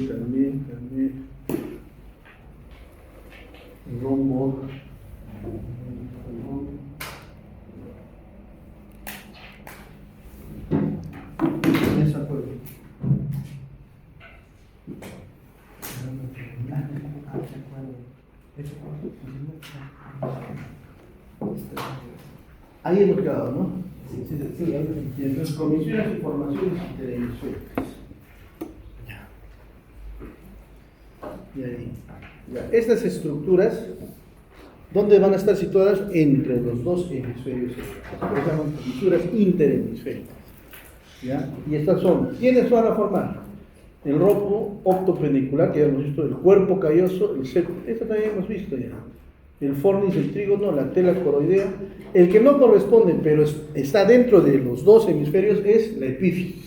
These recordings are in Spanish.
También. Rombo. Esa fue. Ahí hemos quedado, ¿no? Sí, y entonces comisiones, informaciones y televisiones. Y ahí. Ya. Estas estructuras, ¿dónde van a estar situadas? Entre los dos hemisferios cerebrales. Se llaman comisuras interhemisféricas. ¿Ya? Y estas son, ¿quiénes van a formar? El ropo optopendicular, que ya hemos visto, el cuerpo calloso, el septo, esto también hemos visto ya. El fornis, el trígono, la tela coroidea. El que no corresponde, pero está dentro de los dos hemisferios, es la epífisis,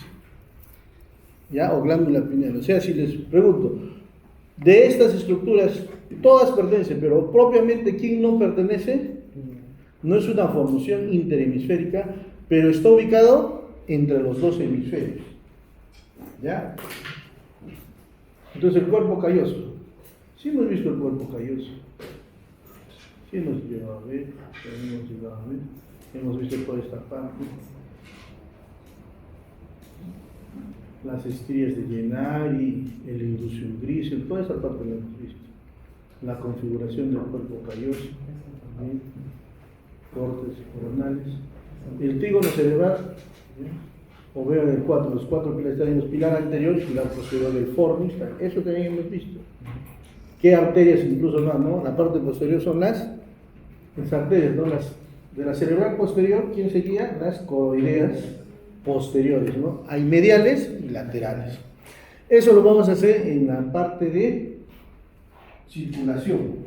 ¿ya? O glándula pineal. O sea, si les pregunto, de estas estructuras, todas pertenecen, pero propiamente, ¿quién no pertenece? No es una formación interhemisférica, pero está ubicado entre los dos hemisferios, ¿ya? Entonces, el cuerpo calloso. Sí hemos visto el cuerpo calloso. Sí hemos llegado a ver, hemos visto toda esta parte. Las estrías de Gennari, el inducium grisio, toda esta parte la hemos visto. La configuración del cuerpo calloso, también, cortes coronales. El trígono cerebral, o veo en el 4, los 4 pilares están en el pilar anterior y pilar posterior del fornis, eso también hemos visto. ¿Qué arterias incluso más, no? La parte posterior son las arterias, ¿no? Las de la cerebral posterior, ¿quién seguía? Las coroideas posteriores, ¿no? Hay mediales y laterales. Eso lo vamos a hacer en la parte de circulación.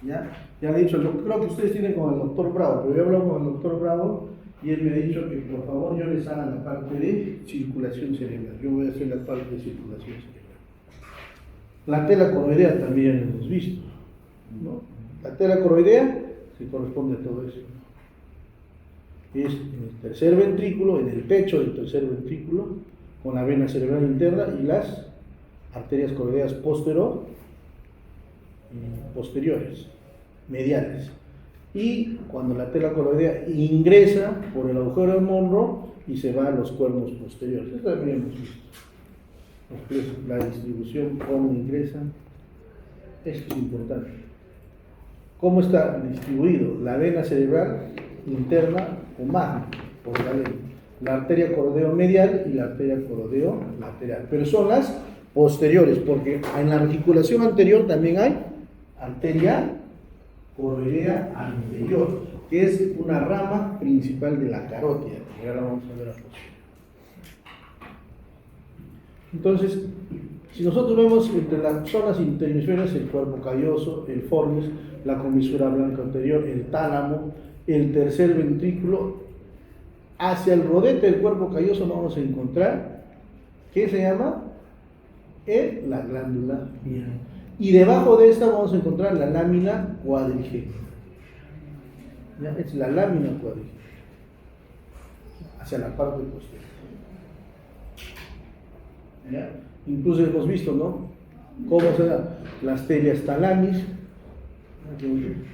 ¿Ya? Ya le he dicho, creo que ustedes tienen con el doctor Bravo, pero yo he hablado con el doctor Bravo y él me ha dicho que por favor yo les haga la parte de circulación cerebral. Yo voy a hacer la parte de circulación cerebral. La tela coroidea también hemos visto, ¿no? La tela coroidea se corresponde a todo eso. Es en el tercer ventrículo, en el pecho del tercer ventrículo, con la vena cerebral interna y las arterias coroideas posteriores, mediales. Y cuando la tela coroidea ingresa por el agujero de Monro y se va a los cuernos posteriores. Esto también hemos visto. La distribución, cómo ingresa, esto es importante. ¿Cómo está distribuido? La vena cerebral interna o magna, por la vena. La arteria corodeo medial y la arteria corodeo lateral. Pero son las posteriores, porque en la articulación anterior también hay arteria coroidea anterior, que es una rama principal de la carótida. Y ahora vamos a ver la posición. Entonces, si nosotros vemos entre las zonas interhemisféricas el cuerpo calloso, el fornis, la comisura blanca anterior, el tálamo, el tercer ventrículo, hacia el rodete del cuerpo calloso vamos a encontrar, ¿qué se llama? La glándula pineal. Y debajo de esta vamos a encontrar la lámina cuadrigénica. Es la lámina cuadrigénica, hacia la parte posterior. ¿Ya? Incluso hemos visto, ¿no? Cómo se da las telias talamis,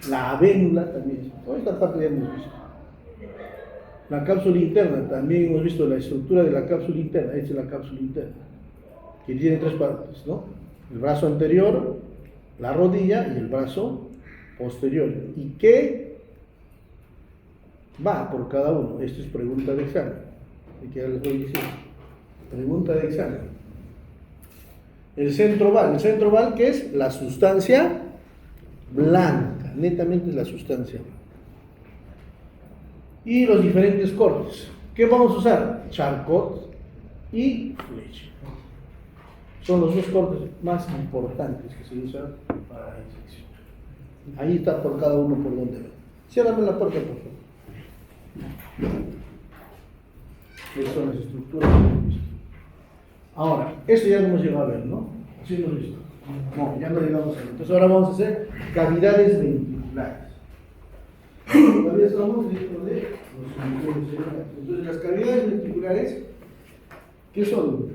la avénula también, toda esta parte ya hemos visto. La cápsula interna, también hemos visto la estructura de la cápsula interna. Esta es la cápsula interna, que tiene 3 partes, ¿no? El brazo anterior, la rodilla y el brazo posterior. ¿Y qué va por cada uno? Esto es pregunta de examen, y que ya les voy diciendo. Pregunta de examen. El centro val, ¿qué es? La sustancia blanca, netamente la sustancia blanca. Y los diferentes cortes. ¿Qué vamos a usar? Charcot y flecha. Son los 2 cortes más importantes que se usan para la disección. Ahí está por cada uno por donde va. Ciérrame la puerta, por favor. Estas son las estructuras que hemos visto. Ahora, esto ya lo hemos llegado a ver, ¿no? Así lo hemos visto. No, ya no llegamos a eso. Entonces ahora vamos a hacer cavidades ventriculares. Todavía estamos dentro de los hemisferios cerebrales. Entonces las cavidades ventriculares, ¿qué son?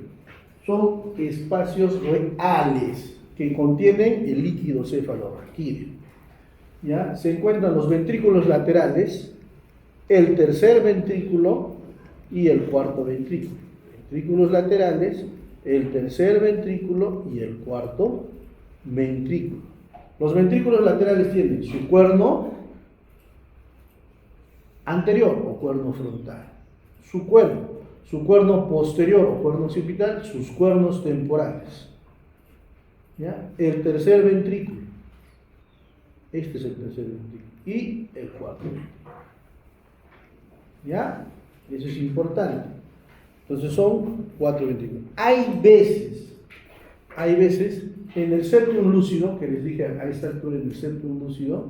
Son espacios reales que contienen el líquido cefalorraquídeo. ¿Ya? Se encuentran los ventrículos laterales, el tercer ventrículo y el cuarto ventrículo. Ventrículos laterales, el tercer ventrículo y el cuarto ventrículo. Los ventrículos laterales tienen su cuerno anterior o cuerno frontal, su cuerno posterior o cuerno occipital, sus cuernos temporales. ¿Ya? El tercer ventrículo, este es el tercer ventrículo, y el cuarto ventrículo. ¿Ya? Eso es importante. Entonces son 4 ventrículos. Hay veces en el septum lúcido, que les dije a esta altura, en el septum lúcido,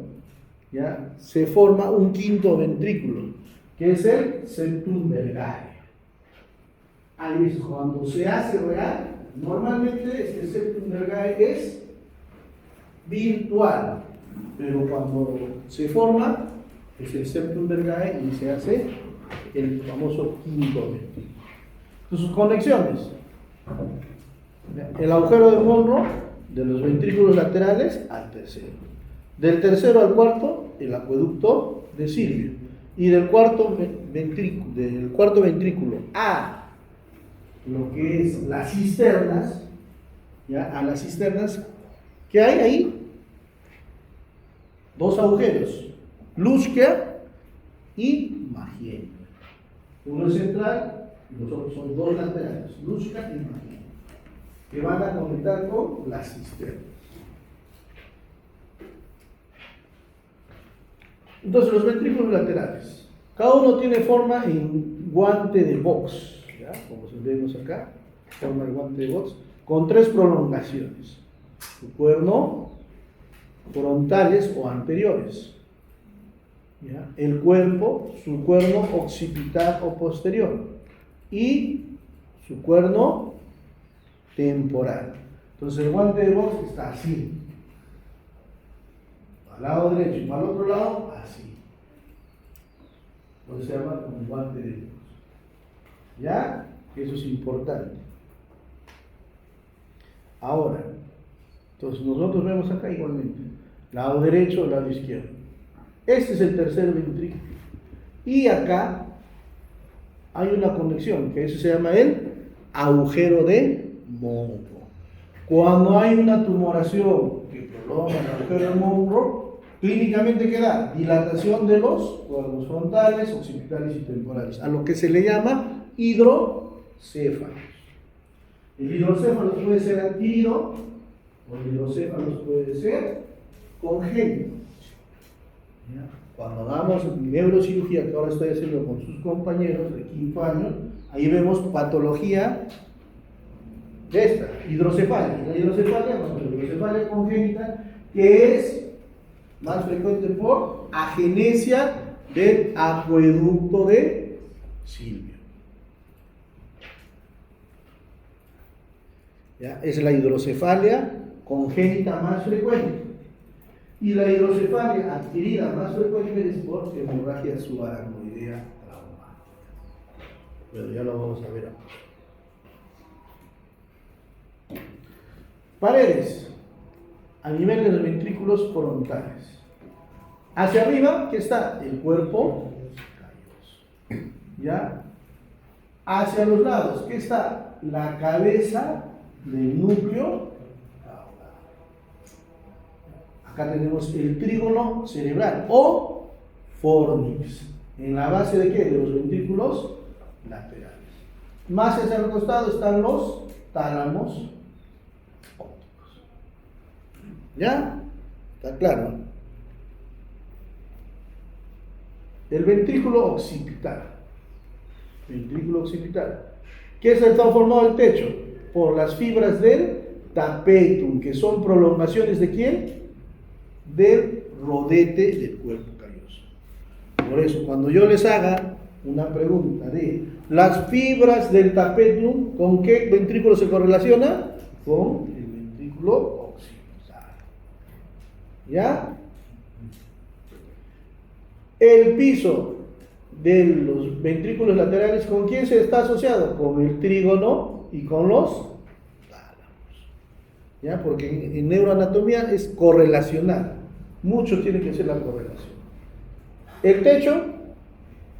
¿ya? Se forma un quinto ventrículo, que es el septum vergae. Hay veces cuando se hace real, normalmente este septum vergae es virtual, pero cuando se forma es el septum vergae y se hace el famoso quinto ventrículo. Sus conexiones: el agujero de Monro de los ventrículos laterales al tercero, del tercero al cuarto el acueducto de Silvio, y del cuarto ventrículo a lo que es las cisternas, ¿ya? A las cisternas, ¿qué hay ahí? 2 agujeros, Luschka y Magienio. Uno es central y los otros son 2 laterales, Luschka y Magienio, que van a conectar con las cisternas. Entonces, los ventrículos laterales, cada uno tiene forma en guante de box, ¿ya? Como vemos acá, forma de guante de box, con 3 prolongaciones: su cuerno frontales o anteriores, ¿ya? El cuerpo, su cuerno occipital o posterior, y su cuerno temporal. Entonces el guante de box está así, al lado derecho, y para el otro lado así. Entonces se llama un guante de box. ¿Ya? Eso es importante. Ahora, entonces nosotros vemos acá igualmente, lado derecho, lado izquierdo. Este es el tercer ventrículo. Y acá hay una conexión, que eso se llama el agujero de Monro. Cuando hay una tumoración que prolonga el agujero de Monro, clínicamente queda dilatación de los cuernos frontales, occipitales y temporales, a lo que se le llama hidrocéfalos. El hidrocéfalo puede ser adquirido o el hidrocéfalo puede ser congénito. ¿Ya? Cuando hagamos neurocirugía, que ahora estoy haciendo con sus compañeros de 5º año, ahí vemos patología de esta, hidrocefalia. La hidrocefalia congénita, que es más frecuente por agenesia del acueducto de Silvio. ¿Ya? Es la hidrocefalia congénita más frecuente. Y la hidrocefalia adquirida más frecuente es por hemorragia subaracnoidea traumática. Pero ya lo vamos a ver ahora. Paredes a nivel de los ventrículos frontales. Hacia arriba, ¿qué está? El cuerpo calloso. ¿Ya? Hacia los lados, ¿qué está? La cabeza del núcleo caudal. Acá tenemos el trígono cerebral o fornix. ¿En la base de qué? De los ventrículos laterales. Más hacia el costado están los tálamos ópticos. ¿Ya? ¿Está claro? El ventrículo occipital. Ventrículo occipital. ¿Qué es el tan formado del techo? Por las fibras del tapetum, que son prolongaciones ¿de quién? Del rodete del cuerpo calloso. Por eso, cuando yo les haga una pregunta de las fibras del tapetum, ¿con qué ventrículo se correlaciona? Con el ventrículo ¿Ya? El piso de los ventrículos laterales, ¿con quién se está asociado? Con el trígono y con los tálamos. ¿Ya? Porque en neuroanatomía es correlacional. Mucho tiene que ser la correlación. El techo,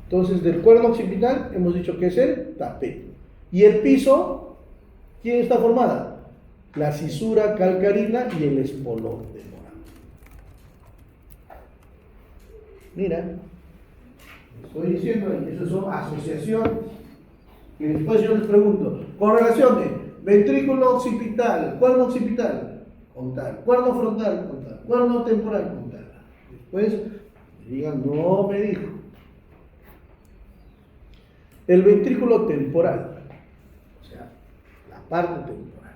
entonces, del cuerno occipital, hemos dicho que es el tapeto. Y el piso, ¿quién está formada? La cisura calcarina y el espolón de Morán. Mira, estoy diciendo, esas son asociaciones. Y después yo les pregunto, correlaciones, ventrículo occipital, cuerno occipital, con tal, cuerno frontal, con tal, cuerno temporal, con tal. Después digan, no me dijo. El ventrículo temporal, o sea, la parte temporal.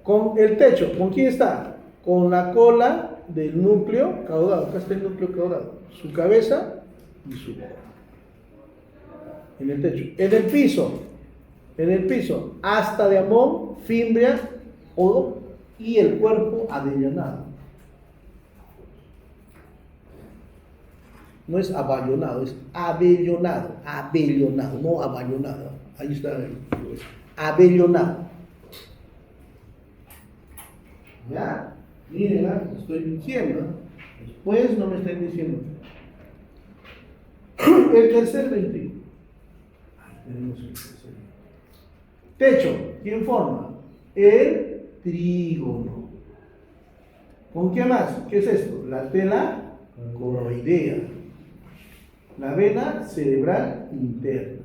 Con el techo, ¿con quién está? Con la cola del núcleo caudal. Acá está el núcleo caudal. Su cabeza y su boca. En el techo. En el piso, asta de Amón, fimbria, odo y el cuerpo avellanado. No es aballonado, es abellonado, no aballonado. Ahí está, abellonado. Ya, miren, estoy diciendo. Después no me estén diciendo. El tercer ventrículo. Tenemos el tercer ventrículo. Techo, ¿quién forma? El trígono. ¿Con qué más? ¿Qué es esto? La tela coroidea. La vena cerebral interna.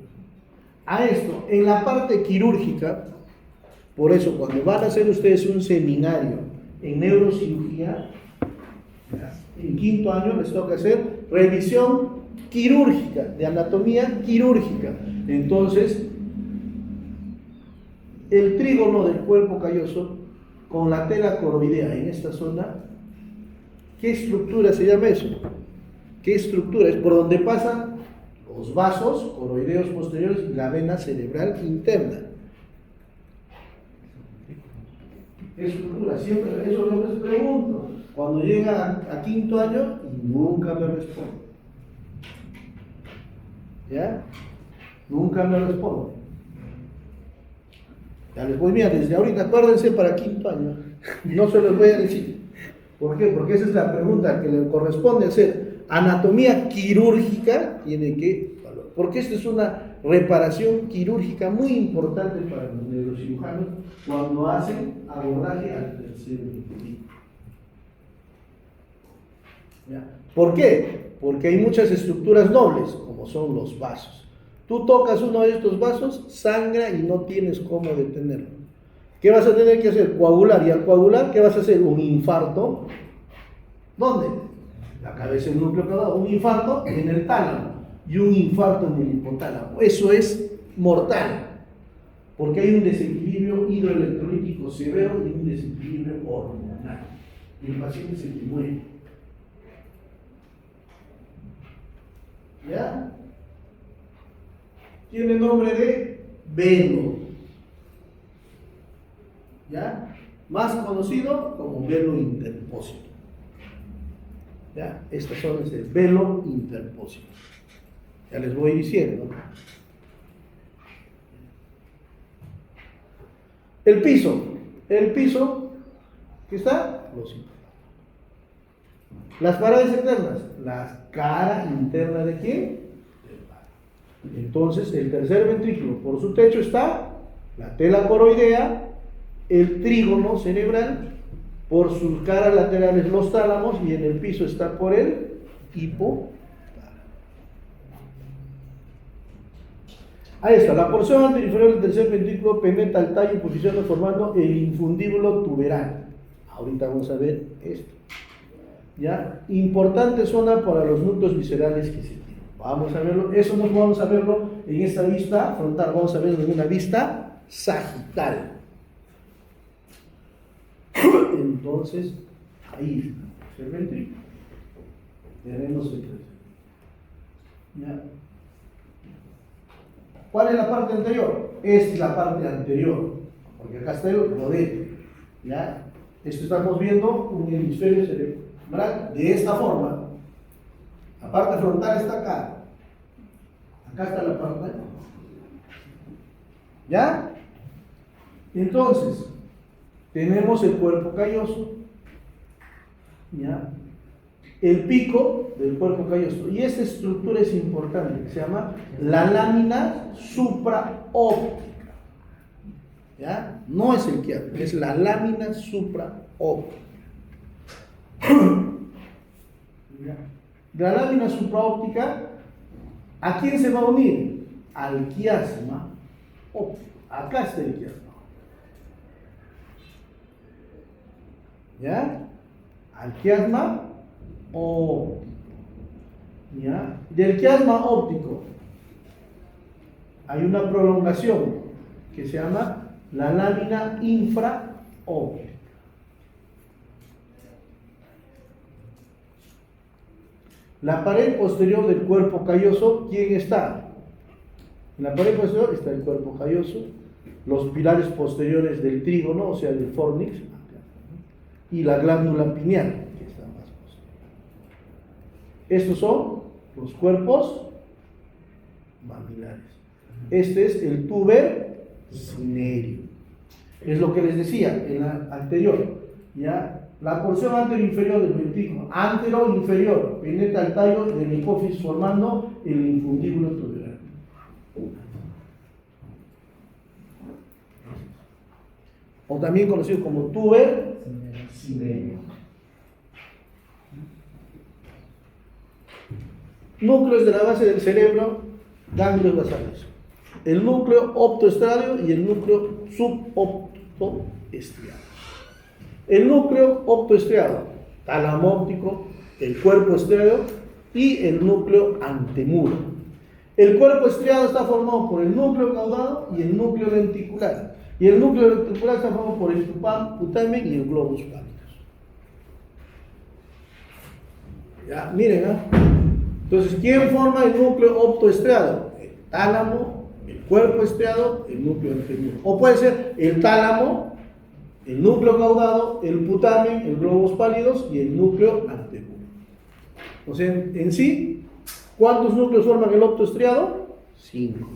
A esto, en la parte quirúrgica, por eso cuando van a hacer ustedes un seminario en neurocirugía, en quinto año les toca hacer revisión quirúrgica, de anatomía quirúrgica. Entonces, el trígono del cuerpo calloso con la tela coroidea en esta zona, ¿qué estructura se llama eso? ¿Qué estructura? Es por donde pasan los vasos coroideos posteriores y la vena cerebral interna. ¿Qué estructura? Siempre, eso es lo que les pregunto. Cuando llegan a quinto año, nunca me responden. ¿Ya? Nunca me responden. Ya les voy, mira, desde ahorita acuérdense para quinto año. No se los voy a decir. ¿Por qué? Porque esa es la pregunta que le corresponde hacer. Anatomía quirúrgica tiene que valorar. Porque esta es una reparación quirúrgica muy importante para los neurocirujanos cuando hacen abordaje al tercer ventrículo. ¿Por qué? Porque hay muchas estructuras nobles, como son los vasos. Tú tocas uno de estos vasos, sangra y no tienes cómo detenerlo. ¿Qué vas a tener que hacer? Coagular. Y al coagular, ¿qué vas a hacer? Un infarto. ¿Dónde? La cabeza del núcleo caudal. Un infarto en el tálamo y un infarto en el hipotálamo. Eso es mortal, porque hay un desequilibrio hidroelectrolítico severo y un desequilibrio hormonal. Y el paciente se te muere. ¿Ya? Tiene nombre de velo. ¿Ya? Más conocido como velo interpósito. ¿Ya? Estas son el velo interpósito. Ya les voy diciendo. El piso, ¿qué está? Los internos. Las paredes externas, la cara interna de quién? Del palo. Entonces, el tercer ventrículo, por su techo está la tela coroidea, el trígono cerebral, por sus caras laterales los tálamos, y en el piso está por el hipotálamo. Ahí está, la porción anterior del tercer ventrículo penetra el tallo y posiciona formando el infundíbulo tuberal. Ahorita vamos a ver esto. ¿Ya? Importante zona para los núcleos viscerales que se tienen. Vamos a verlo, eso no vamos a verlo en esta vista frontal, vamos a verlo en una vista sagital. Entonces, ahí está el ventrículo. Tenemos el tercer. ¿Ya? ¿Cuál es la parte anterior? Esta es la parte anterior, porque acá está el rodete, ¿ya? Esto estamos viendo un hemisferio cerebral de esta forma. La parte frontal está acá. Acá está la parte. ¿Ya? Entonces, tenemos el cuerpo calloso. ¿Ya? El pico del cuerpo calloso. Y esta estructura es importante, se llama la lámina supraóptica. ¿Ya? No es el quiasma, es la lámina supraóptica. ¿Ya? La lámina supraóptica, ¿a quién se va a unir? Al quiasma óptico. Acá está el quiasma. ¿Ya? Al quiasma óptico. ¿Ya? Del quiasma óptico hay una prolongación que se llama la lámina infraóptica. La pared posterior del cuerpo calloso, ¿quién está? En la pared posterior está el cuerpo calloso, los pilares posteriores del trígono, o sea, del fornix, y la glándula pineal, que está más posterior. Estos son los cuerpos mamilares. Este es el tuber cinerio. Es lo que les decía en la anterior. ¿Ya? La porción anterior-inferior del ventrículo, antero-inferior, penetra el tallo de la hipófisis formando el infundíbulo tuberal. O también conocido como tuber cinerio. Núcleos de la base del cerebro, ganglios basales. El núcleo optoestriado y el núcleo suboptoestriado. El núcleo optoestriado, tálamo óptico, el cuerpo estriado y el núcleo antemuro. El cuerpo estriado está formado por el núcleo caudado y el núcleo lenticular. Y el núcleo lenticular está formado por el putamen y el globus pallidus. Ya, miren, ¿eh? Entonces, ¿quién forma el núcleo optoestriado? El tálamo, el cuerpo estriado, el núcleo antemuro. O puede ser el tálamo, el núcleo caudado, el putamen, el globus pallidus y el núcleo antemuro. O sea, en sí, ¿cuántos núcleos forman el optoestriado? 5.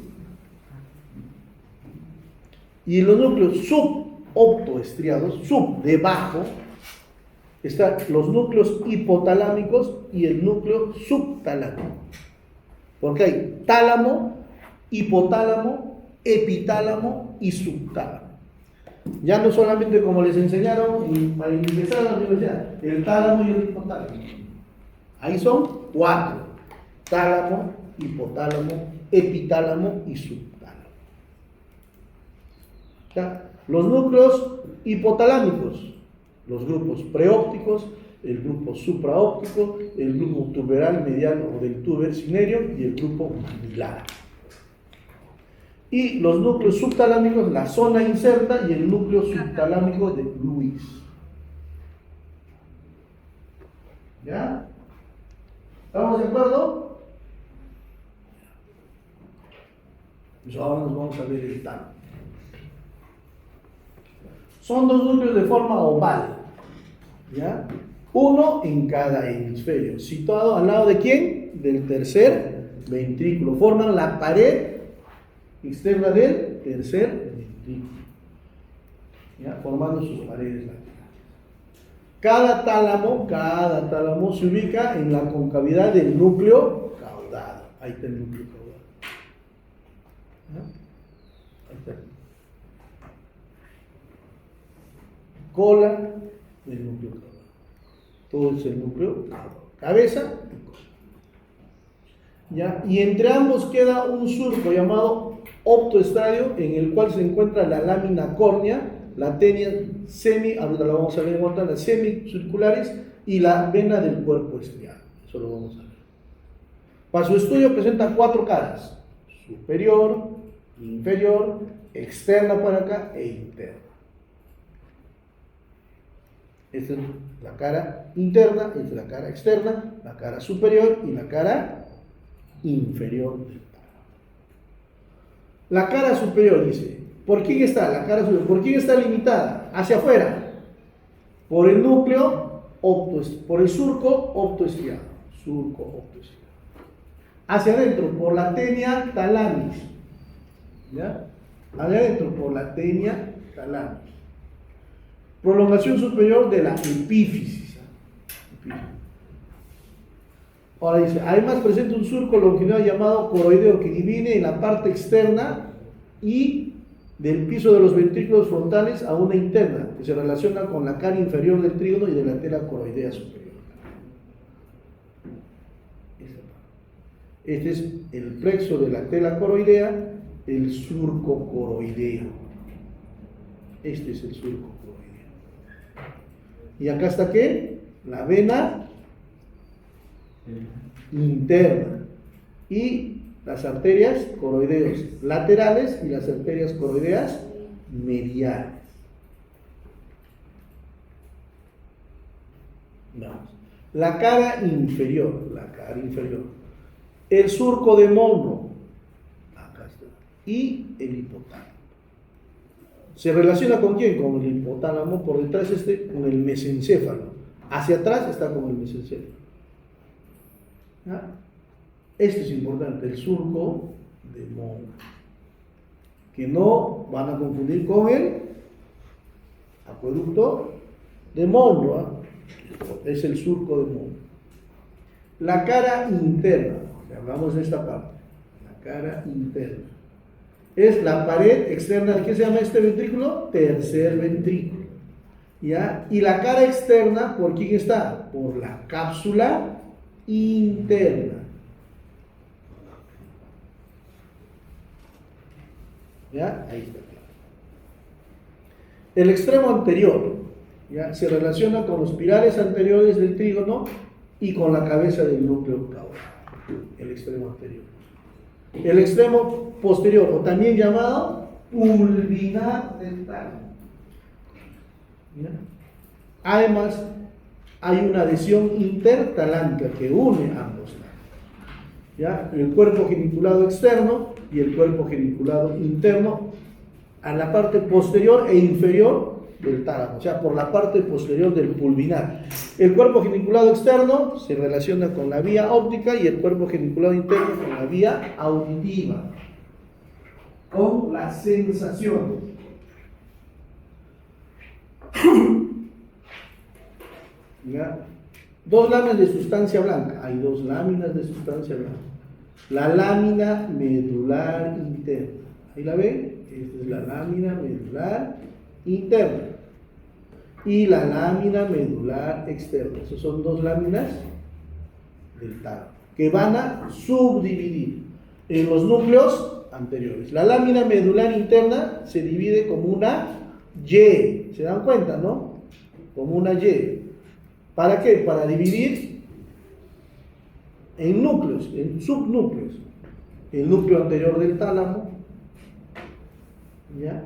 Y los núcleos suboptoestriados, sub, debajo, están los núcleos hipotalámicos y el núcleo subtalámico. Porque hay tálamo, hipotálamo, epitálamo y subtálamo. Ya no solamente como les enseñaron para ingresar a la universidad, el tálamo y el hipotálamo. Ahí son 4. Tálamo, hipotálamo, epitálamo y subtálamo. ¿Ya? Los núcleos hipotalámicos, los grupos preópticos, el grupo supraóptico, el grupo tuberal mediano o del tuber cinerio y el grupo mamilar. Y los núcleos subtalámicos, la zona inserta y el núcleo subtalámico de Lewis. ¿Ya? ¿Estamos de acuerdo? Pues ahora nos vamos a ver el tálamo. Son 2 núcleos de forma oval. ¿Ya? Uno en cada hemisferio. Situado al lado de ¿quién? Del tercer ventrículo. Forman la pared externa del tercer ventrículo, ¿ya? Formando sus paredes laterales. Cada tálamo se ubica en la concavidad del núcleo caudado. Ahí está el núcleo caudado. ¿Ya? Ahí está. Cola del núcleo caudado. Todo es el núcleo caudado. Cabeza y cola. ¿Ya? Y entre ambos queda un surco llamado optoestradio en el cual se encuentra la lámina córnea, la tenia ahorita la vamos a ver en otra, las semicirculares y la vena del cuerpo estriado. Eso lo vamos a ver. Para su estudio presenta 4 caras: superior, inferior, externa para acá e interna. Esta es la cara interna, esta es la cara externa, la cara superior y la cara inferior del tálamo. La cara superior dice, ¿por quién está la cara superior? ¿Por quién está limitada? Hacia afuera. Por el núcleo, por el surco optoestriado. Surco optoestriado. Hacia adentro, por la tenia talamis. ¿Ya? Hacia adentro, por la tenia talamis. Prolongación superior de la epífisis. Ahora dice, además presenta un surco longitudinal llamado coroideo que divide en la parte externa y del piso de los ventrículos frontales a una interna que se relaciona con la cara inferior del trígono y de la tela coroidea superior. Este es el plexo de la tela coroidea, el surco coroideo. Este es el surco coroideo. ¿Y acá está qué? La vena interna y las arterias coroideos laterales y las arterias coroideas mediales. Vamos. La cara inferior, el surco de Monro, acá está, y el hipotálamo. ¿Se relaciona con quién? Con el hipotálamo, por detrás con el mesencéfalo. Hacia atrás está con el mesencéfalo. ¿Ah? Esto es importante, el surco de Monro. Que no van a confundir con el acueducto de Monro. ¿Ah? Es el surco de Monro. La cara interna, hablamos de esta parte, la cara interna, es la pared externa. ¿De qué se llama este ventrículo? Tercer ventrículo. ¿Ya? Y la cara externa, ¿por quién está? Por la cápsula interna. ¿Ya? Ahí está. El extremo anterior, ¿ya? Se relaciona con los pilares anteriores del trígono y con la cabeza del núcleo caudal, el extremo anterior. El extremo posterior, o también llamado pulvinar del tálamo. ¿Ya? Además, hay una adhesión intertalámica que une ambos lados. ¿Ya? El cuerpo geniculado externo y el cuerpo geniculado interno a la parte posterior e inferior del tálamo, o sea, por la parte posterior del pulvinar. El cuerpo geniculado externo se relaciona con la vía óptica y el cuerpo geniculado interno con la vía auditiva, con la sensación. ¿Ya? Dos láminas de sustancia blanca. Hay dos láminas de sustancia blanca. La lámina medular interna. ¿Ahí la ven? Esta es la lámina medular interna. Y la lámina medular externa. Esas son dos láminas del tálamo que van a subdividir en los núcleos anteriores. La lámina medular interna se divide como una Y. ¿Se dan cuenta, no? Como una Y. ¿Para qué? Para dividir en núcleos, en subnúcleos. El núcleo anterior del tálamo, ¿ya?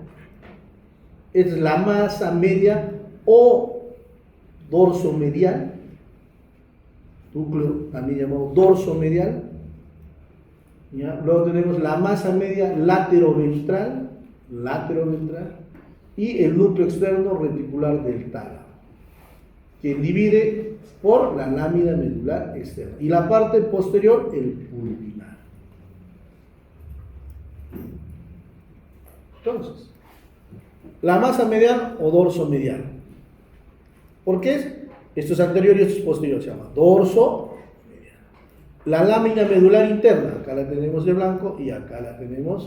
Es la masa media o dorso medial, núcleo también llamado dorso medial, ¿ya? Luego tenemos la masa media lateroventral, y el núcleo externo reticular del tálamo, que divide por la lámina medular externa, y la parte posterior, el pulvinar. Entonces, la masa medial o dorso medial. ¿Por qué? Esto es anterior y esto es posterior, se llama dorso medial. La lámina medular interna, acá la tenemos de blanco y acá la tenemos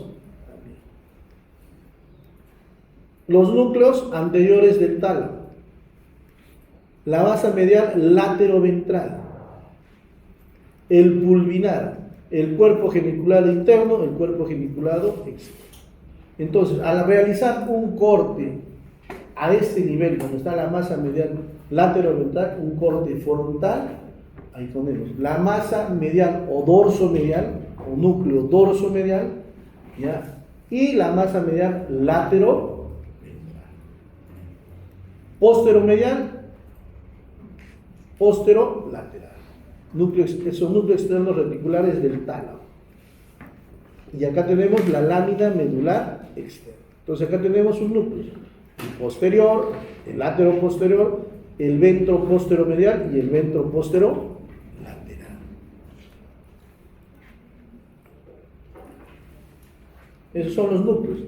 también. Los núcleos anteriores del tálamo. La masa medial lateroventral, el pulvinar, el cuerpo geniculado interno, el cuerpo geniculado externo. Entonces, al realizar un corte a este nivel, cuando está la masa medial lateroventral, un corte frontal, ahí ponemos la masa medial o dorso medial, o núcleo dorso medial, ¿ya? Y la masa medial lateroventral. Posteromedial, posterolateral. Esos núcleos externos reticulares del tálamo. Y acá tenemos la lámina medular externa. Entonces acá tenemos un núcleo, el posterior, el lateroposterior el ventroposteromedial y el ventroposterolateral. Esos son los núcleos.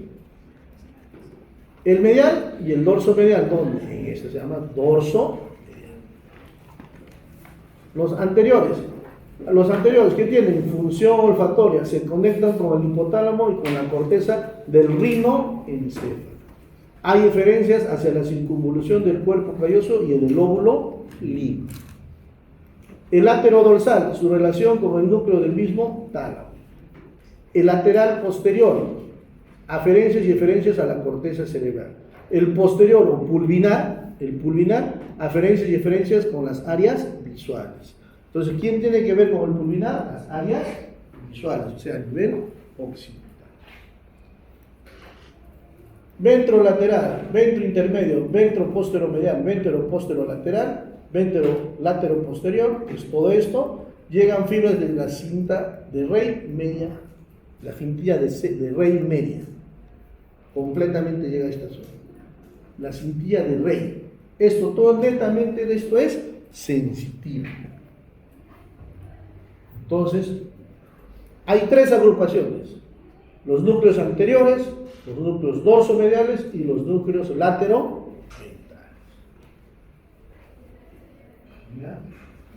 El medial y el dorso medial, ¿dónde? En este se llama dorso medial. Los anteriores que tienen función olfatoria se conectan con el hipotálamo y con la corteza del rinoencéfalo. Hay diferencias hacia la circunvolución del cuerpo calloso y en el lóbulo límbico. El látero dorsal, su relación con el núcleo del mismo tálamo. El lateral posterior, aferencias y eferencias a la corteza cerebral. El posterior o pulvinar, aferencias y eferencias con las áreas visuales. Entonces, ¿quién tiene que ver con el pulvinar? Las áreas visuales, o sea, a nivel occipital. Ventro lateral, ventro intermedio, ventro posteromedial, ventro posterolateral, ventro látero posterior, pues todo esto, llegan fibras de la cinta de Rey media, la cintilla de Rey media, completamente llega a esta zona. La cintilla de Rey. Esto, todo netamente de esto es sensitivo. Entonces, hay tres agrupaciones: los núcleos anteriores, los núcleos dorsomediales y los núcleos lateroventrales.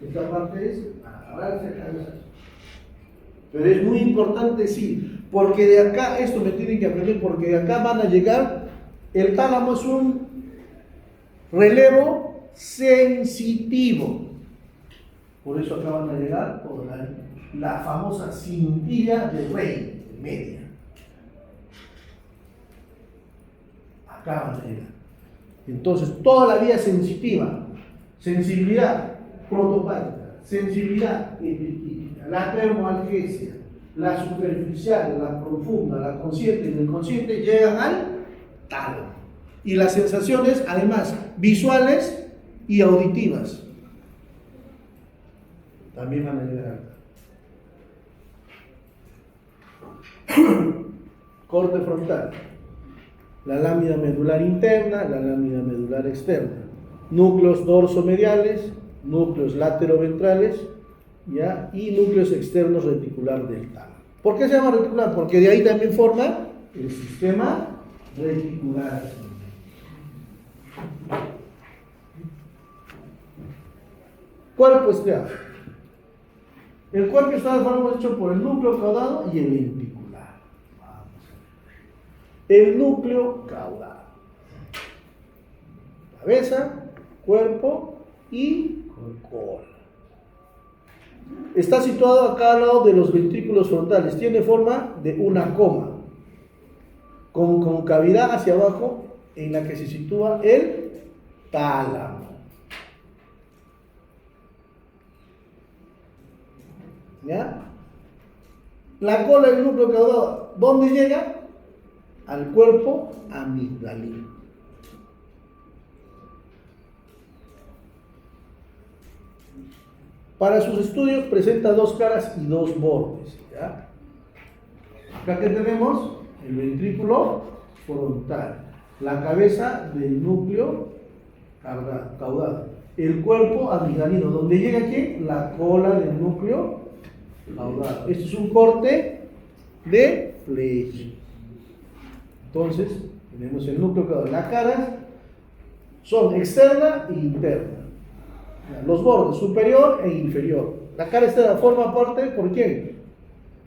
Esta parte es agarrarse a cabeza. Pero es muy importante, sí, porque de acá, esto me tienen que aprender, porque de acá van a llegar, el tálamo es un relevo sensitivo. Por eso acá van a llegar por la famosa cintilla de Rey media. Acá van a llegar. Entonces, toda la vía sensitiva, sensibilidad protopática, sensibilidad epiquítica, la termoalgesia, la superficial, la profunda, la consciente y el inconsciente llegan al tálamo. Y las sensaciones, además, visuales y auditivas, también van a llegar al tálamo. Corte frontal. La lámina medular interna, la lámina medular externa. Núcleos dorsomediales, núcleos lateroventrales, ¿ya? Y núcleos externos reticular del tálamo. ¿Por qué se llama reticular? Porque de ahí también forma el sistema reticular. Cuerpo estriado. El cuerpo estriado es hecho por el núcleo caudado y el lenticular. El núcleo caudado. Cabeza, cuerpo y cola. Está situado a cada lado de los ventrículos frontales. Tiene forma de una coma, con concavidad hacia abajo en la que se sitúa el tálamo. ¿Ya? La cola del núcleo caudado, ¿dónde llega? Al cuerpo amigdalino. Para sus estudios presenta dos caras y dos bordes. ¿Ya? Acá que tenemos el ventrículo frontal, la cabeza del núcleo caudado, el cuerpo amigdalino, donde llega aquí la cola del núcleo caudado. Este es un corte de flecha. Entonces, tenemos el núcleo caudado. Las caras son externa e interna. Los bordes superior e inferior. La cara externa forma parte, ¿por quién?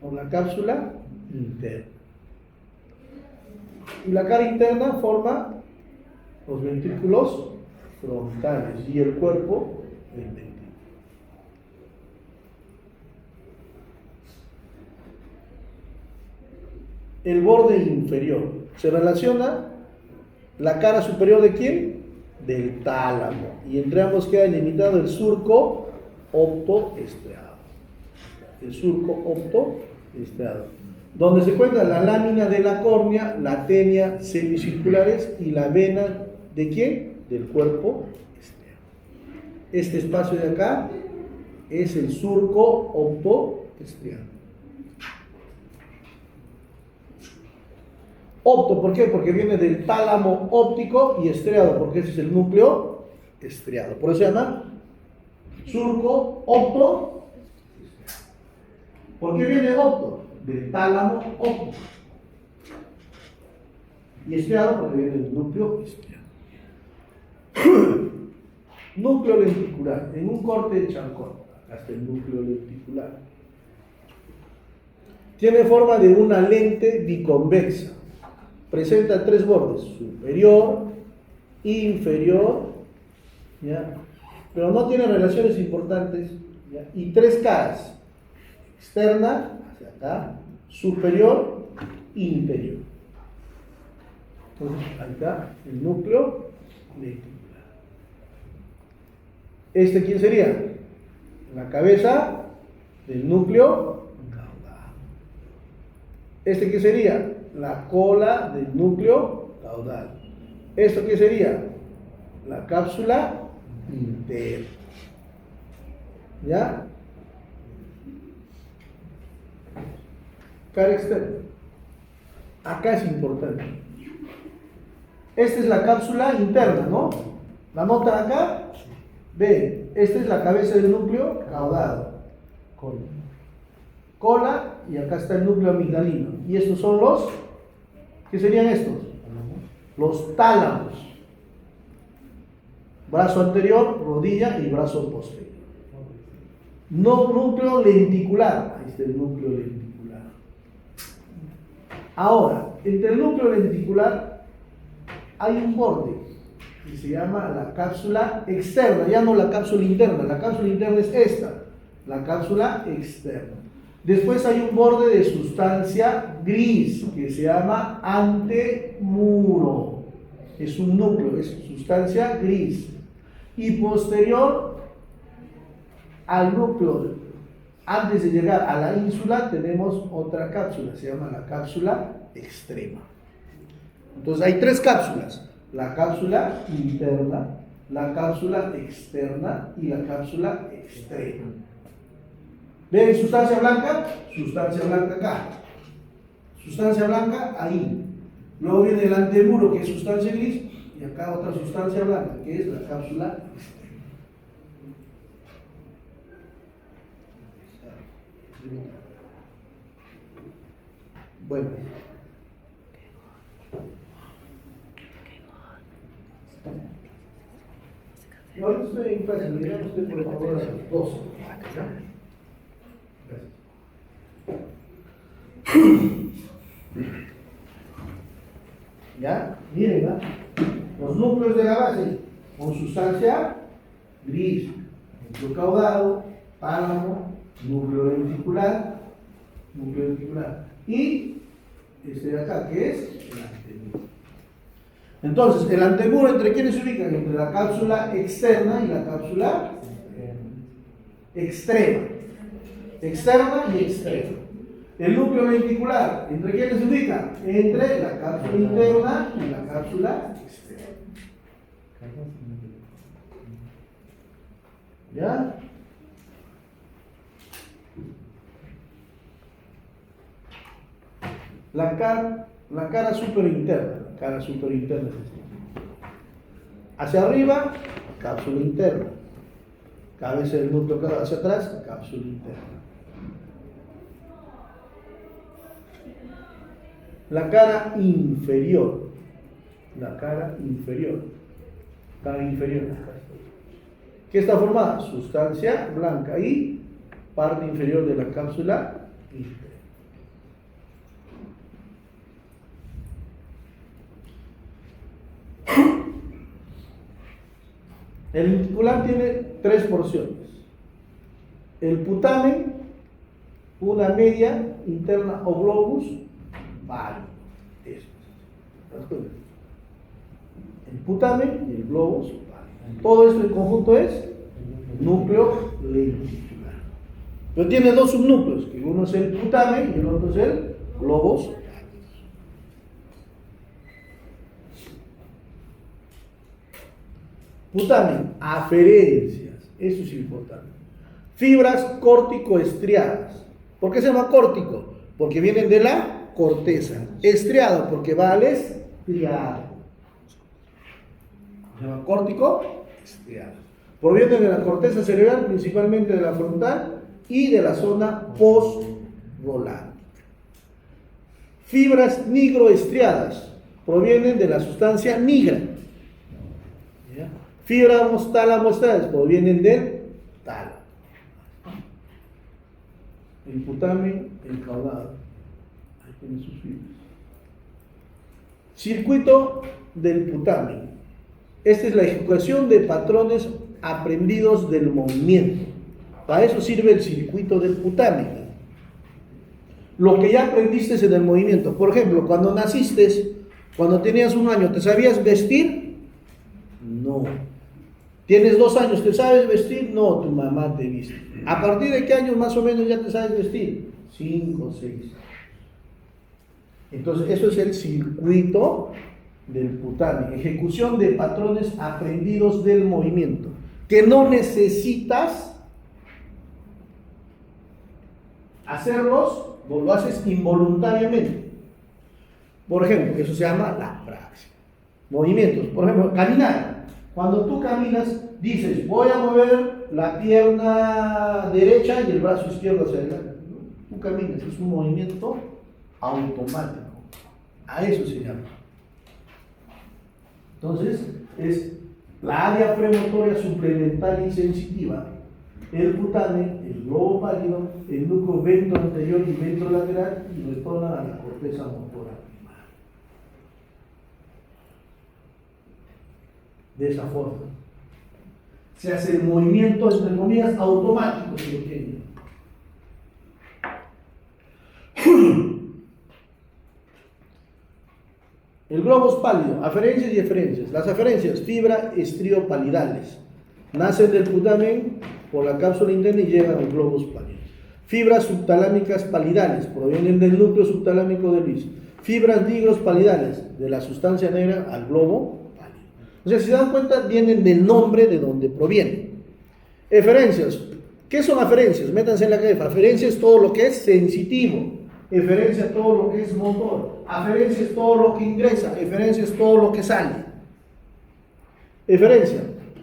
Por la cápsula interna. Y la cara interna forma los ventrículos frontales y el cuerpo del ventrículo. El borde inferior se relaciona la cara superior de quién? Del tálamo, y entre ambos queda delimitado el surco optoestriado. El surco optoestriado, donde se encuentra la lámina de la córnea, la tenia semicirculares y la vena de quién? Del cuerpo estriado. Este espacio de acá es el surco optoestriado. Opto, ¿por qué? Porque viene del tálamo óptico, y estriado, porque ese es el núcleo estriado. Por eso se llama surco opto. ¿Por qué viene opto? Del tálamo opto. Y estriado porque viene del núcleo estriado. Núcleo lenticular. En un corte de Charcot, hasta el núcleo lenticular. Tiene forma de una lente biconvexa. Presenta tres bordes, superior, inferior, ¿ya? Pero no tiene relaciones importantes, ¿ya? Y tres caras, externa, hacia acá, superior, interior. Entonces, ahí está el núcleo lenticular. ¿Quién sería? La cabeza del núcleo caudal. ¿Qué sería? La cola del núcleo caudal. ¿Esto qué sería? La cápsula interna. ¿Ya? Cara externa. Acá es importante. Esta es la cápsula interna, ¿no? ¿La notan acá? Ven, esta es la cabeza del núcleo caudal. Cola, y acá está el núcleo amigdalino. Y estos son los, ¿qué serían estos? Los tálamos. Brazo anterior, rodilla y brazo posterior. No núcleo lenticular. Ahí está el núcleo lenticular. Ahora, entre el núcleo lenticular hay un borde que se llama la cápsula externa, ya no la cápsula interna. La cápsula interna es esta, la cápsula externa. Después hay un borde de sustancia gris que se llama antemuro. Es un núcleo, es sustancia gris. Y posterior al núcleo, antes de llegar a la ínsula, tenemos otra cápsula, se llama la cápsula extrema. Entonces hay tres cápsulas: la cápsula interna, la cápsula externa y la cápsula extrema. ¿Ven sustancia blanca? Sustancia blanca acá. Sustancia blanca ahí. Luego viene el antemuro, que es sustancia gris, y acá otra sustancia blanca, que es la cápsula externa. Bueno. Yo ahorita estoy en clase, me llamo usted por favor a las 12. ¿Ya? Miren, ¿verdad? Los núcleos de la base con sustancia gris, núcleo caudado, tálamo, núcleo lenticular, y este de acá, que es el antemuro. Entonces, el antemuro, ¿entre quiénes se ubican? Entre la cápsula externa y la cápsula extrema. Externa y extrema. El núcleo lenticular, ¿entre quiénes se ubica? Entre la cápsula interna y la cápsula externa. ¿Ya? La cara superinterna. La cara superinterna es esta. Hacia arriba, cápsula interna. Cabeza del núcleo caudal hacia atrás, cápsula interna. La cara inferior. La cara inferior. Cara inferior. ¿Qué está formada? Sustancia blanca y parte inferior de la cápsula interna. El lenticular tiene tres porciones: el putamen, una media interna o globus válido. El putamen y el globus válido. Todo esto en conjunto es núcleo lenticular. Pero tiene dos subnúcleos, que uno es el putamen y el otro es el globus. Putamen, aferencias, eso es importante. Fibras córtico-estriadas. ¿Por qué se llama córtico? Porque vienen de la corteza. Estriado, porque va al estriado. Se llama córtico estriados. Provienen de la corteza cerebral, principalmente de la frontal y de la zona post-volántica. Fibras nigroestriadas provienen de la sustancia nigra. ¿Ya? Fibras tálamo-estriadas provienen del tálamo. El putamen encaudado. Ahí tiene sus fibras. Circuito del putamen. Esta es la ejecución de patrones aprendidos del movimiento. Para eso sirve el circuito del putamen. Lo que ya aprendiste en el movimiento. Por ejemplo, cuando naciste, cuando tenías 1 año, ¿te sabías vestir? No. ¿Tienes 2 años, te sabes vestir? No, tu mamá te viste. ¿A partir de qué años más o menos ya te sabes vestir? 5 o 6. Entonces, eso es el circuito del putamen. Ejecución de patrones aprendidos del movimiento. Que no necesitas hacerlos, vos lo haces involuntariamente. Por ejemplo, eso se llama la praxis. Movimientos. Por ejemplo, caminar. Cuando tú caminas, dices, voy a mover la pierna derecha y el brazo izquierdo hacia adelante. Tú caminas, es un movimiento automático. A eso se llama. Entonces, es la área premotoria suplementar y sensitiva, el putamen, el globo pálido, el núcleo ventro-anterior y ventro-lateral, y retorna a la corteza motora primaria. De esa forma. Se hace el movimiento, entre comillas, automático, si lo quieren. El globo pálido, aferencias y eferencias. Las aferencias, fibra estriopalidales, nacen del putamen por la cápsula interna y llegan al globos pálidos. Fibras subtalámicas palidales, provienen del núcleo subtalámico del lis. Fibras nigros palidales, de la sustancia negra al globo pálido. O sea, si se dan cuenta, vienen del nombre de donde provienen. Eferencias. ¿Qué son aferencias? Métanse en la cabeza. Aferencia es todo lo que es sensitivo. Eferencia es todo lo que es motor. Aferencia es todo lo que ingresa. Eferencia es todo lo que sale. Eferencia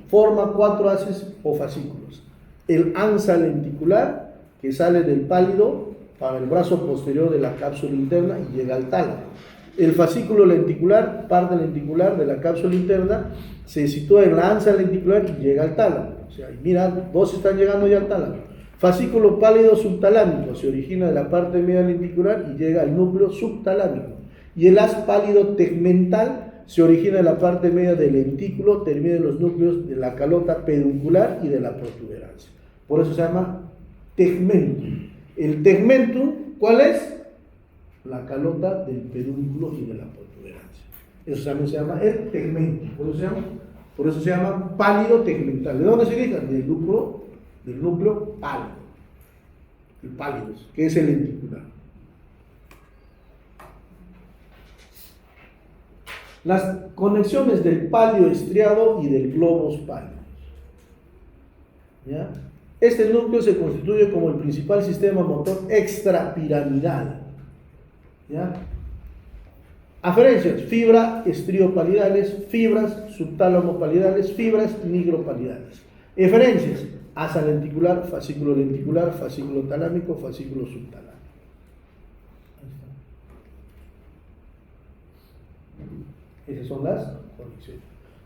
forma 4 haces o fascículos. El ansa lenticular, que sale del pálido para el brazo posterior de la cápsula interna y llega al tálamo. El fascículo lenticular, parte lenticular de la cápsula interna, se sitúa en la ansa lenticular y llega al tálamo. O sea, mira, 2 están llegando ya al tálamo. Fascículo pálido subtalámico, se origina de la parte media lenticular y llega al núcleo subtalámico. Y el haz pálido tegmental se origina de la parte media del lentículo, termina en los núcleos de la calota peduncular y de la protuberancia. Por eso se llama tegmentum. El tegmentum, ¿cuál es? La calota del pedúnculo y de la protuberancia. Eso también se llama el tegmentum. Por eso se llama pálido tegmental. ¿De dónde se origina? Del núcleo pálido. El pálido, que es el lenticular. Las conexiones del palio estriado y del globos pálidos. ¿Ya? Este núcleo se constituye como el principal sistema motor extrapiramidal. ¿Ya? Aferencias, fibra estriopalidales, fibras subtálamo-palidales, fibras nigropalidales. Eferencias, asa lenticular, fascículo talámico, fascículo subtalámico. Esas son las conexiones.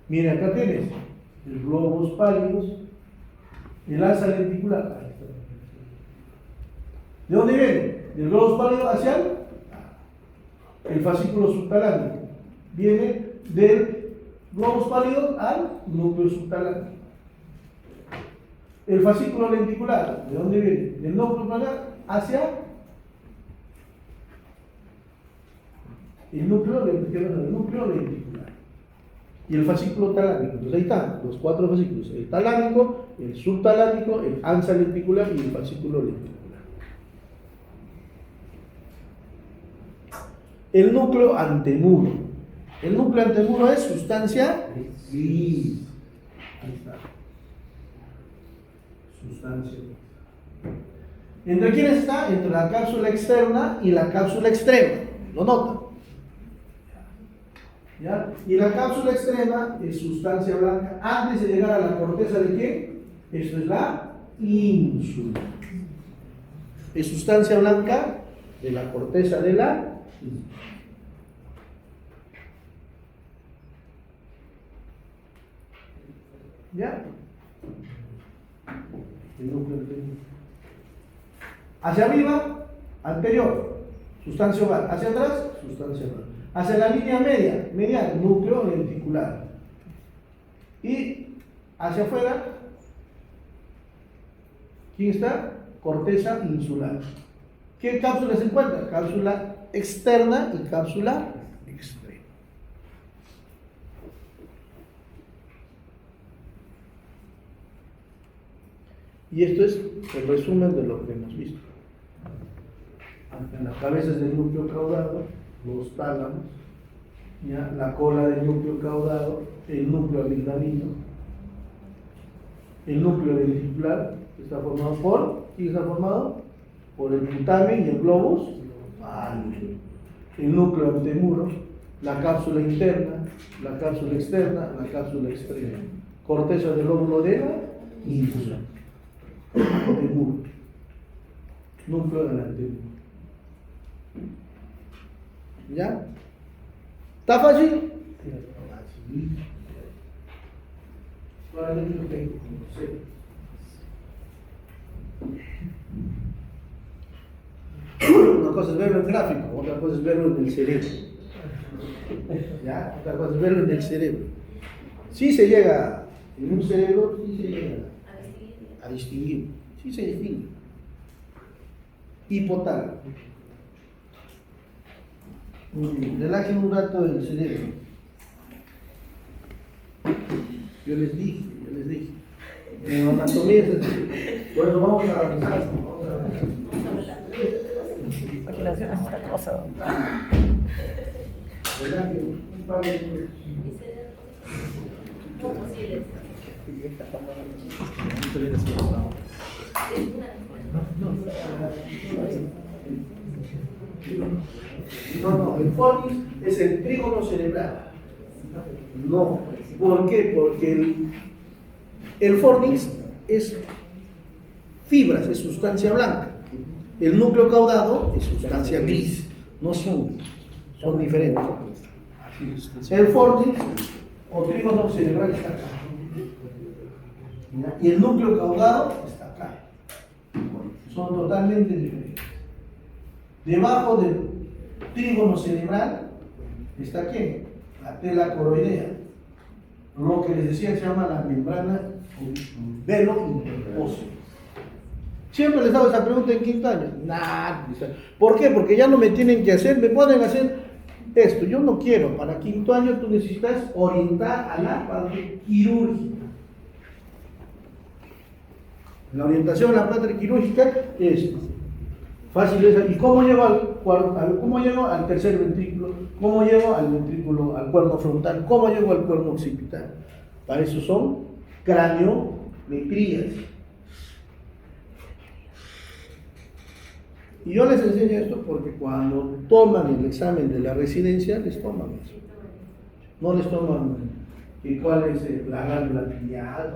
Miren, acá tienes el globos pálidos, el asa lenticular. ¿De dónde viene? Del globos pálido hacia el fascículo subtalámico. Viene del globos pálido al núcleo subtalámico. El fascículo lenticular, ¿de dónde viene? Del núcleo planar hacia el núcleo lenticular. Y el fascículo talámico. Entonces ahí están los 4 fascículos: el talámico, el subtalámico, el ansa lenticular y el fascículo lenticular. El núcleo antemuro. El núcleo antemuro es sustancia gris. Ahí está. Sustancia. ¿Entre quiénes está? Entre la cápsula externa y la cápsula extrema. ¿Lo notan? ¿Ya? Y la cápsula extrema es sustancia blanca antes de llegar a la corteza de qué? Esto es la ínsula. Es sustancia blanca de la corteza de la ínsula. ¿Ya? El núcleo anterior. Hacia arriba, anterior, sustancia oval. Hacia atrás, sustancia oval. Hacia la línea media, medial, núcleo lenticular. Y hacia afuera, ¿quién está? Corteza insular. ¿Qué cápsula se encuentra? Cápsula externa y cápsula extrema. Y esto es el resumen de lo que hemos visto. En las cabezas del núcleo caudado, los tálamos, ¿ya? La cola del núcleo caudado, el núcleo amigdalino, el núcleo lenticular, que está formado por, ¿quién está formado? Por el putamen y el globus alveolar. El núcleo antemuro, la cápsula interna, la cápsula externa, la cápsula externa. Corteza del lóbulo de la ínsula. Antemuro. Núcleo del antemuro. ¿Ya? ¿Está fácil? Una cosa es verlo en gráfico, otra cosa es verlo en el cerebro. ¿Ya? Otra cosa es verlo en el cerebro. Sí se llega, en un cerebro, sí se llega a distinguir. Sí se distingue. Hipotálamo. Relajen un rato el cerebro. Yo les dije. En anatomía es así. Bueno, vamos a avanzar. Imaginación es otra cosa. Relajen un par de... No, el fornix es el trígono cerebral. No, ¿por qué? Porque el fornix es fibras, es sustancia blanca. El núcleo caudado es sustancia gris. No son diferentes. El fornix o trígono cerebral está acá. Y el núcleo caudado está acá. Son totalmente diferentes. Debajo del trígono cerebral está ¿qué? La tela coroidea. Lo que les decía se llama la membrana velo interóseo. Siempre les hago esa pregunta en quinto año. Nah, ¿por qué? Porque ya no me tienen que hacer, me pueden hacer esto. Yo no quiero. Para quinto año tú necesitas orientar a la parte quirúrgica. La orientación a la parte quirúrgica es fácil. ¿Y cómo llego al tercer ventrículo? ¿Cómo llego al ventrículo, al cuerno frontal? ¿Cómo llego al cuerno occipital? Para eso son craniometrías. Y yo les enseño esto porque cuando toman el examen de la residencia, les toman eso. No les toman cuál es la glándula pineal.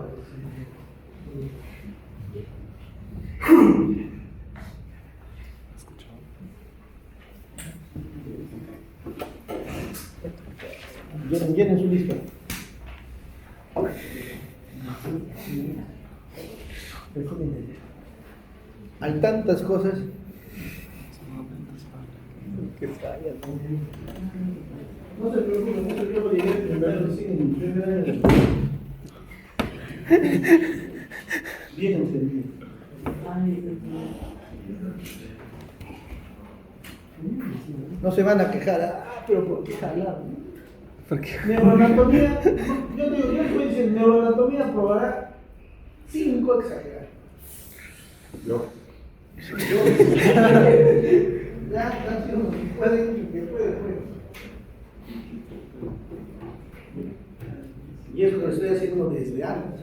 Llenen su lista. Hay tantas cosas que fallan. No se preocupen, yo llegué primero, bien entendido. No se van a quejar, pero ¿por qué jalar? Neuroanatomía, yo les voy a decir, neuroanatomía probará 5 exagerados. Yo. Ya, puede. Y eso lo estoy haciendo desde antes.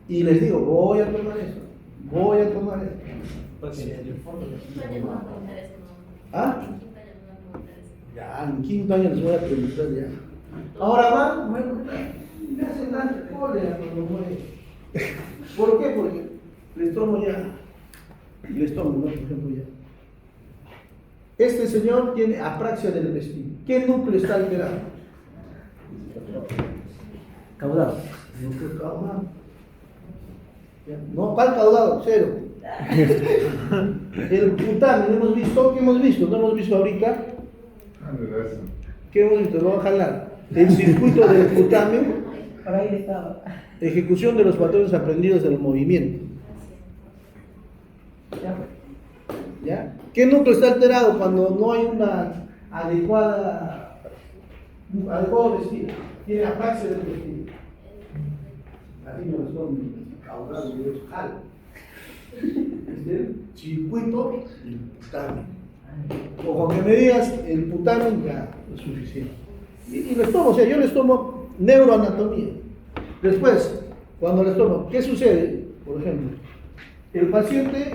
Y les digo, voy a tomar eso. ¿Ah? Ya, en quinto año les voy a preguntar ya. Ahora van, bueno, me hacen tanta cólera cuando muere. ¿Por qué? Porque les tomo ya. Les tomo, ¿no? Por ejemplo, ya. Este señor tiene apraxia del intestino. ¿Qué núcleo está alterado? Caudado. Núcleo caudado. ¿Ya? No, ¿cuál caudado? Cero. El putamen, ¿hemos visto? ¿Qué hemos visto? ¿No hemos visto ahorita? ¿Qué hemos visto? Lo voy a jalar. El circuito del putamen. Por ahí estaba. Ejecución de los patrones aprendidos del movimiento. ¿Ya? ¿Qué núcleo está alterado cuando no hay una adecuado vestido? Tiene apraxia del vestido. Así no responde. Caudal de jal. Es el circuito del putamen. O con que me digas el putamen ya es suficiente. Y les tomo, o sea, yo les tomo neuroanatomía. Después, cuando les tomo, ¿qué sucede? Por ejemplo, el paciente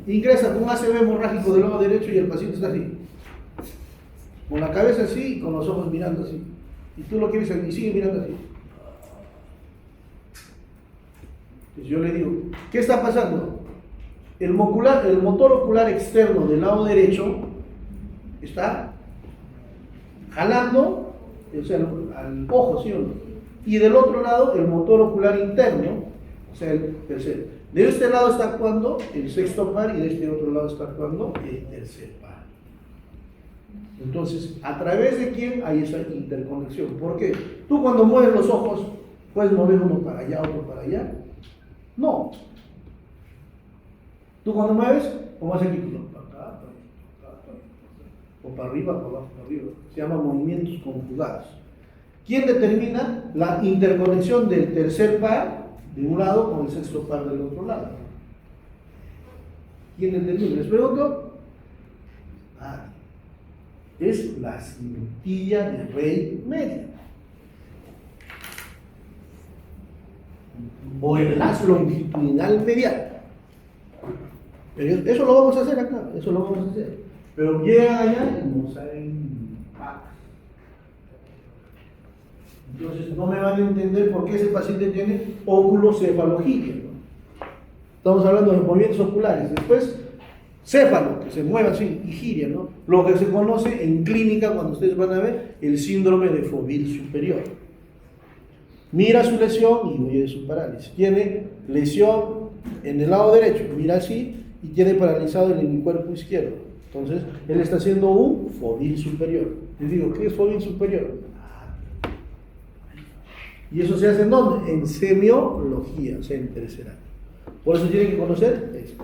ingresa con un ACV hemorrágico del lado derecho y el paciente está así, con la cabeza así y con los ojos mirando así. Y tú lo quieres y sigue mirando así. Entonces yo le digo, ¿qué está pasando? El motor ocular externo del lado derecho está jalando, o sea, al ojo, ¿sí o no? Y del otro lado, el motor ocular interno, o sea, el tercero. De este lado está actuando el sexto par y de este otro lado está actuando el tercer par. Entonces, ¿a través de quién hay esa interconexión? ¿Por qué? Tú cuando mueves los ojos, ¿puedes mover uno para allá, otro para allá? No. Tú cuando mueves, ¿cómo haces aquí? O para arriba, para abajo, para arriba. Se llama movimientos conjugados. ¿Quién determina la interconexión del tercer par de un lado con el sexto par del otro lado? ¿Quién determina? ¿Les pregunto? Es la cintilla de Rey media. O el lazo longitudinal medial. Pero eso lo vamos a hacer acá, eso lo vamos a hacer. Pero llegan allá y no saben nada. Entonces no me van a entender por qué ese paciente tiene oculocefalogiria, ¿no? Estamos hablando de los movimientos oculares. Después, céfalo, que se mueva así, y giria, ¿no? Lo que se conoce en clínica cuando ustedes van a ver el síndrome de Fovil superior. Mira su lesión y huye de su parálisis. Tiene lesión en el lado derecho, mira así y tiene paralizado el hemicuerpo izquierdo. Entonces, él está haciendo un Fovil superior. Les digo, ¿qué es Fovil superior? ¿Y eso se hace en dónde? En semiología, o sea, en tercer año. Por eso tienen que conocer esto.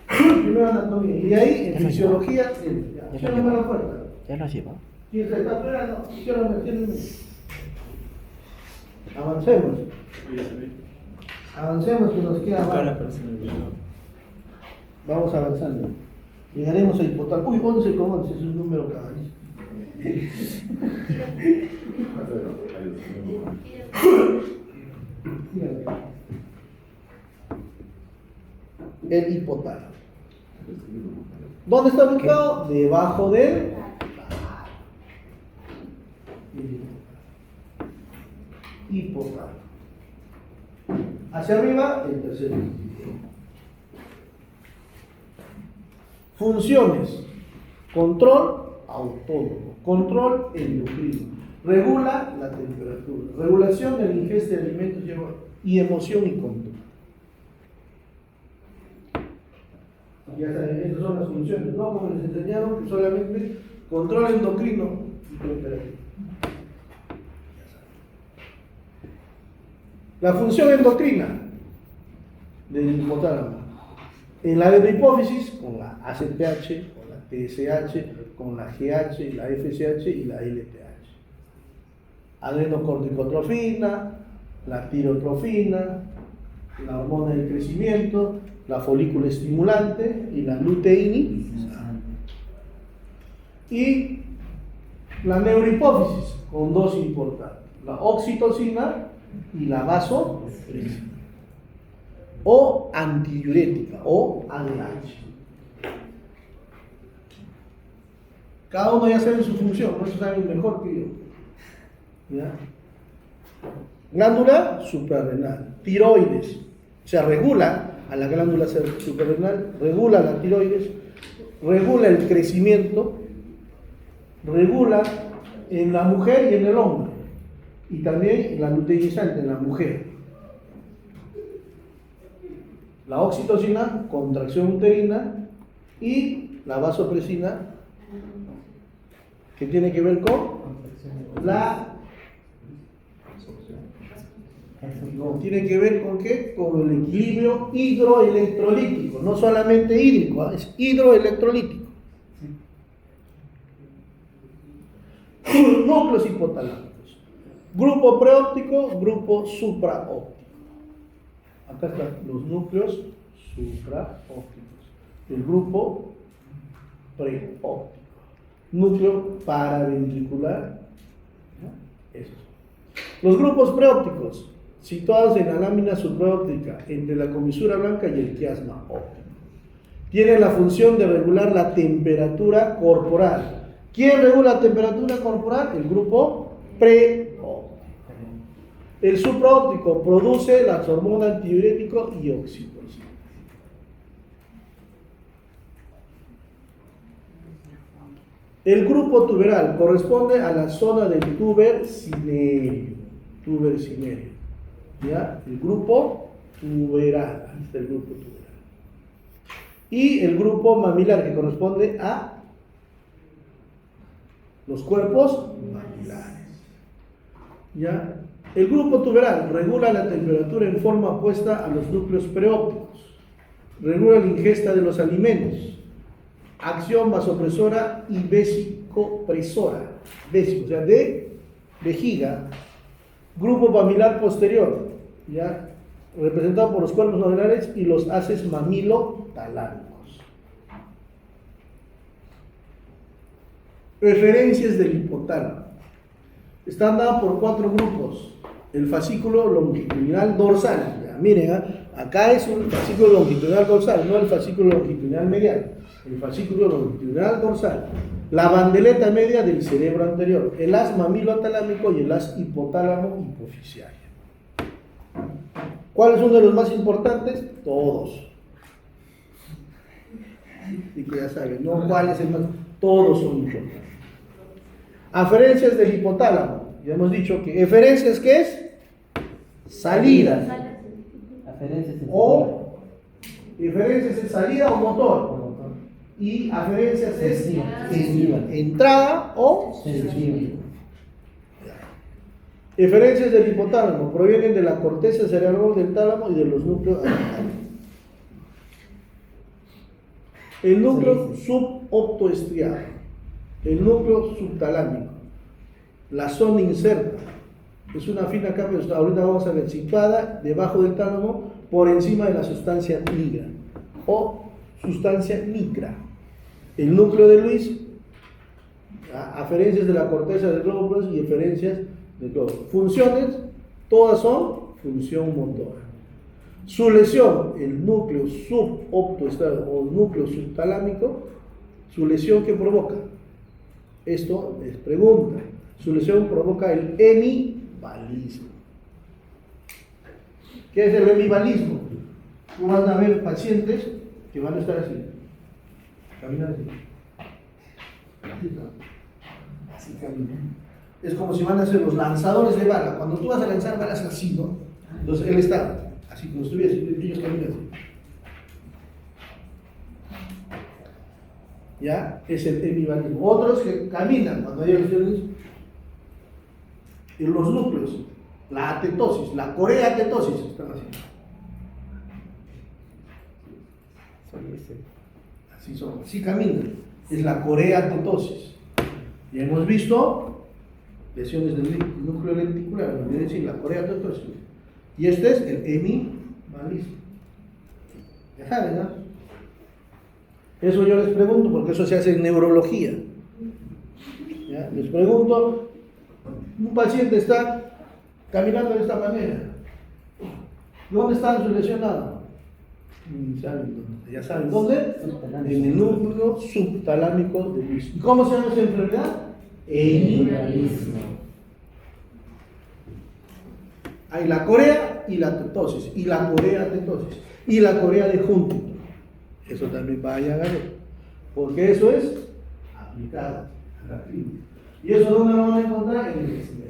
Primero anatomía. Y de ahí, en fisiología, ciérrame la puerta. Ya lo llevo. ¿Quién se está esperando? Ciérrame. Avancemos. Avancemos, que nos queda más. Vamos avanzando. Llegaremos a hipotálamo. Uy, 11 con 11 es un número cabalístico. El hipotálamo. ¿Dónde está ubicado? Debajo del hipotálamo. Hacia arriba, el tercero. Funciones: control autónomo, control endocrino, regula la temperatura, regulación de la ingesta de alimentos y emoción y conducta. Ya saben, esas son las funciones, no como les enseñaron, solamente control endocrino y temperatura. La función endocrina del hipotálamo: en la adenohipófisis, con la ACTH, con la TSH, con la GH, la FSH y la LTH. Adenocorticotrofina, la tirotrofina, la hormona del crecimiento, la folícula estimulante y la luteína. Y la neurohipófisis, con dos importantes: la oxitocina y la vasopresina, o antidiurética, o ADH. Cada uno ya sabe su función, no saben mejor que yo. ¿Ya? Glándula suprarrenal, tiroides, o sea, regula a la glándula suprarrenal, regula la tiroides, regula el crecimiento, regula en la mujer y en el hombre, y también la luteinizante en la mujer. La oxitocina, contracción uterina, y la vasopresina, que tiene que ver con tiene que ver con qué? Con el equilibrio hidroelectrolítico, no solamente hídrico, es hidroelectrolítico. Núcleos hipotalámicos. Grupo preóptico, grupo supraóptico. Acá están los núcleos supraópticos. El grupo preóptico. Núcleo paraventricular. ¿No? Esos. Los grupos preópticos, situados en la lámina supraóptica, entre la comisura blanca y el quiasma óptico. Tienen la función de regular la temperatura corporal. ¿Quién regula la temperatura corporal? El grupo preóptico. El supraóptico produce las hormonas antidiurético y oxitocina. El grupo tuberal corresponde a la zona del tuber cinerio. ¿Ya? El grupo tuberal. Ahí está el grupo tuberal. Y el grupo mamilar, que corresponde a los cuerpos mamilares. ¿Ya? El grupo tuberal regula la temperatura en forma opuesta a los núcleos preópticos. Regula la ingesta de los alimentos. Acción vasopresora y vesicopresora. Vésico, o sea, de vejiga. Grupo mamilar posterior, ¿ya? Representado por los cuerpos mamilares y los haces mamilotalámicos. Referencias del hipotálamo. Están dadas por 4 grupos. El fascículo longitudinal dorsal. Ya, miren, acá es un fascículo longitudinal dorsal, no el fascículo longitudinal medial. El fascículo longitudinal dorsal. La bandeleta media del cerebro anterior. El haz mamilotalámico y el haz hipotálamo hipofisiario. ¿Cuál es uno de los más importantes? Todos. Y que ya saben, ¿no? ¿Cuál es el más? Todos son importantes. Aferencias del hipotálamo. Ya hemos dicho que eferencias, ¿qué es? Salidas. O eferencias es salida o motor. Y aferencias es entrada o sensible. Eferencias del hipotálamo provienen de la corteza cerebral del tálamo y de los núcleos apical. El núcleo suboptoestriado, el núcleo subtalámico, la zona inserta, es una fina capa, ahorita vamos a ver, situada debajo del tálamo por encima de la sustancia nigra o sustancia nigra. El núcleo de Luis, aferencias de la corteza del globo y eferencias del globo. Funciones, todas son función motora. Su lesión, el núcleo suboptoestriado o núcleo subtalámico, su lesión, ¿qué provoca? Esto les pregunta. Su lesión provoca el hemibalismo. ¿Qué es el hemibalismo? Tú van a ver pacientes que van a estar así. Caminar así. Así caminan. Es como si van a ser los lanzadores de bala. Cuando tú vas a lanzar balas así, ¿no? Entonces él está así como estuviera, ellos caminan así. ¿Ya? Es el hemibalismo. Otros que caminan cuando hay lesiones en los núcleos. La atetosis, la coreatetosis, están así. Así son, así caminan. Es la coreatetosis. Ya hemos visto lesiones del núcleo lenticular, es decir, la coreatetosis. Y este es el hemibalismo. Ya saben, ¿no? Eso yo les pregunto, porque eso se hace en neurología. ¿Ya? Les pregunto, un paciente está caminando de esta manera. ¿Dónde está su lesionado? Ya saben dónde, en el núcleo subtalámico del mismo. ¿Y cómo se llama esa enfermedad? Enigralismo. Hay la corea y la tetosis, y la corea tetosis, y la corea de Huntington. Eso también vaya a ver, porque eso es aplicado a la clínica. ¿Y eso dónde lo van a encontrar? En el examen.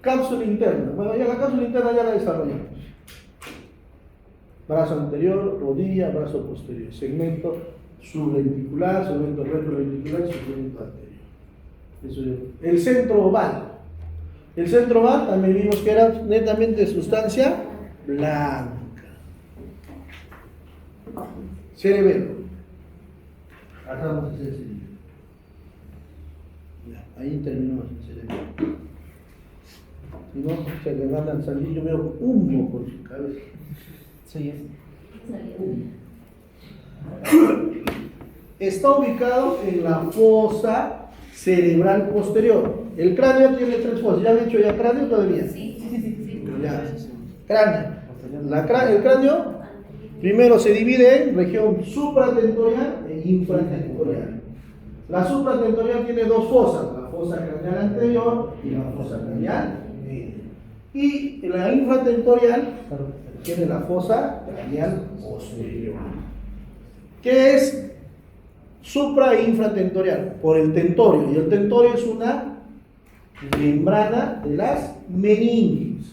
Cápsula interna. Bueno, ya la cápsula interna ya la desarrollamos. Brazo anterior, rodilla, brazo posterior. Segmento subventricular, segmento retroventricular, segmento anterior. Eso es. El centro oval. El centro oval también vimos que era netamente sustancia blanca. Cerebelo. Acá vamos a hacer el cerebelo. Ya, ahí terminamos el cerebelo. Si no, se le van a salir, yo veo humo por su cabeza. Sí, Está ubicado en la fosa cerebral posterior. El cráneo tiene 3 fosas. ¿Ya han hecho ya cráneo todavía? Sí. Ya. Cráneo. El cráneo primero se divide en región supratentorial e infratentorial. La supratentorial tiene 2 fosas, la fosa craneal anterior y la fosa craneal media. Y la infratentorial tiene la fosa craneal posterior. ¿Qué es supra e infratentorial? Por el tentorio. Y el tentorio es una membrana de las meninges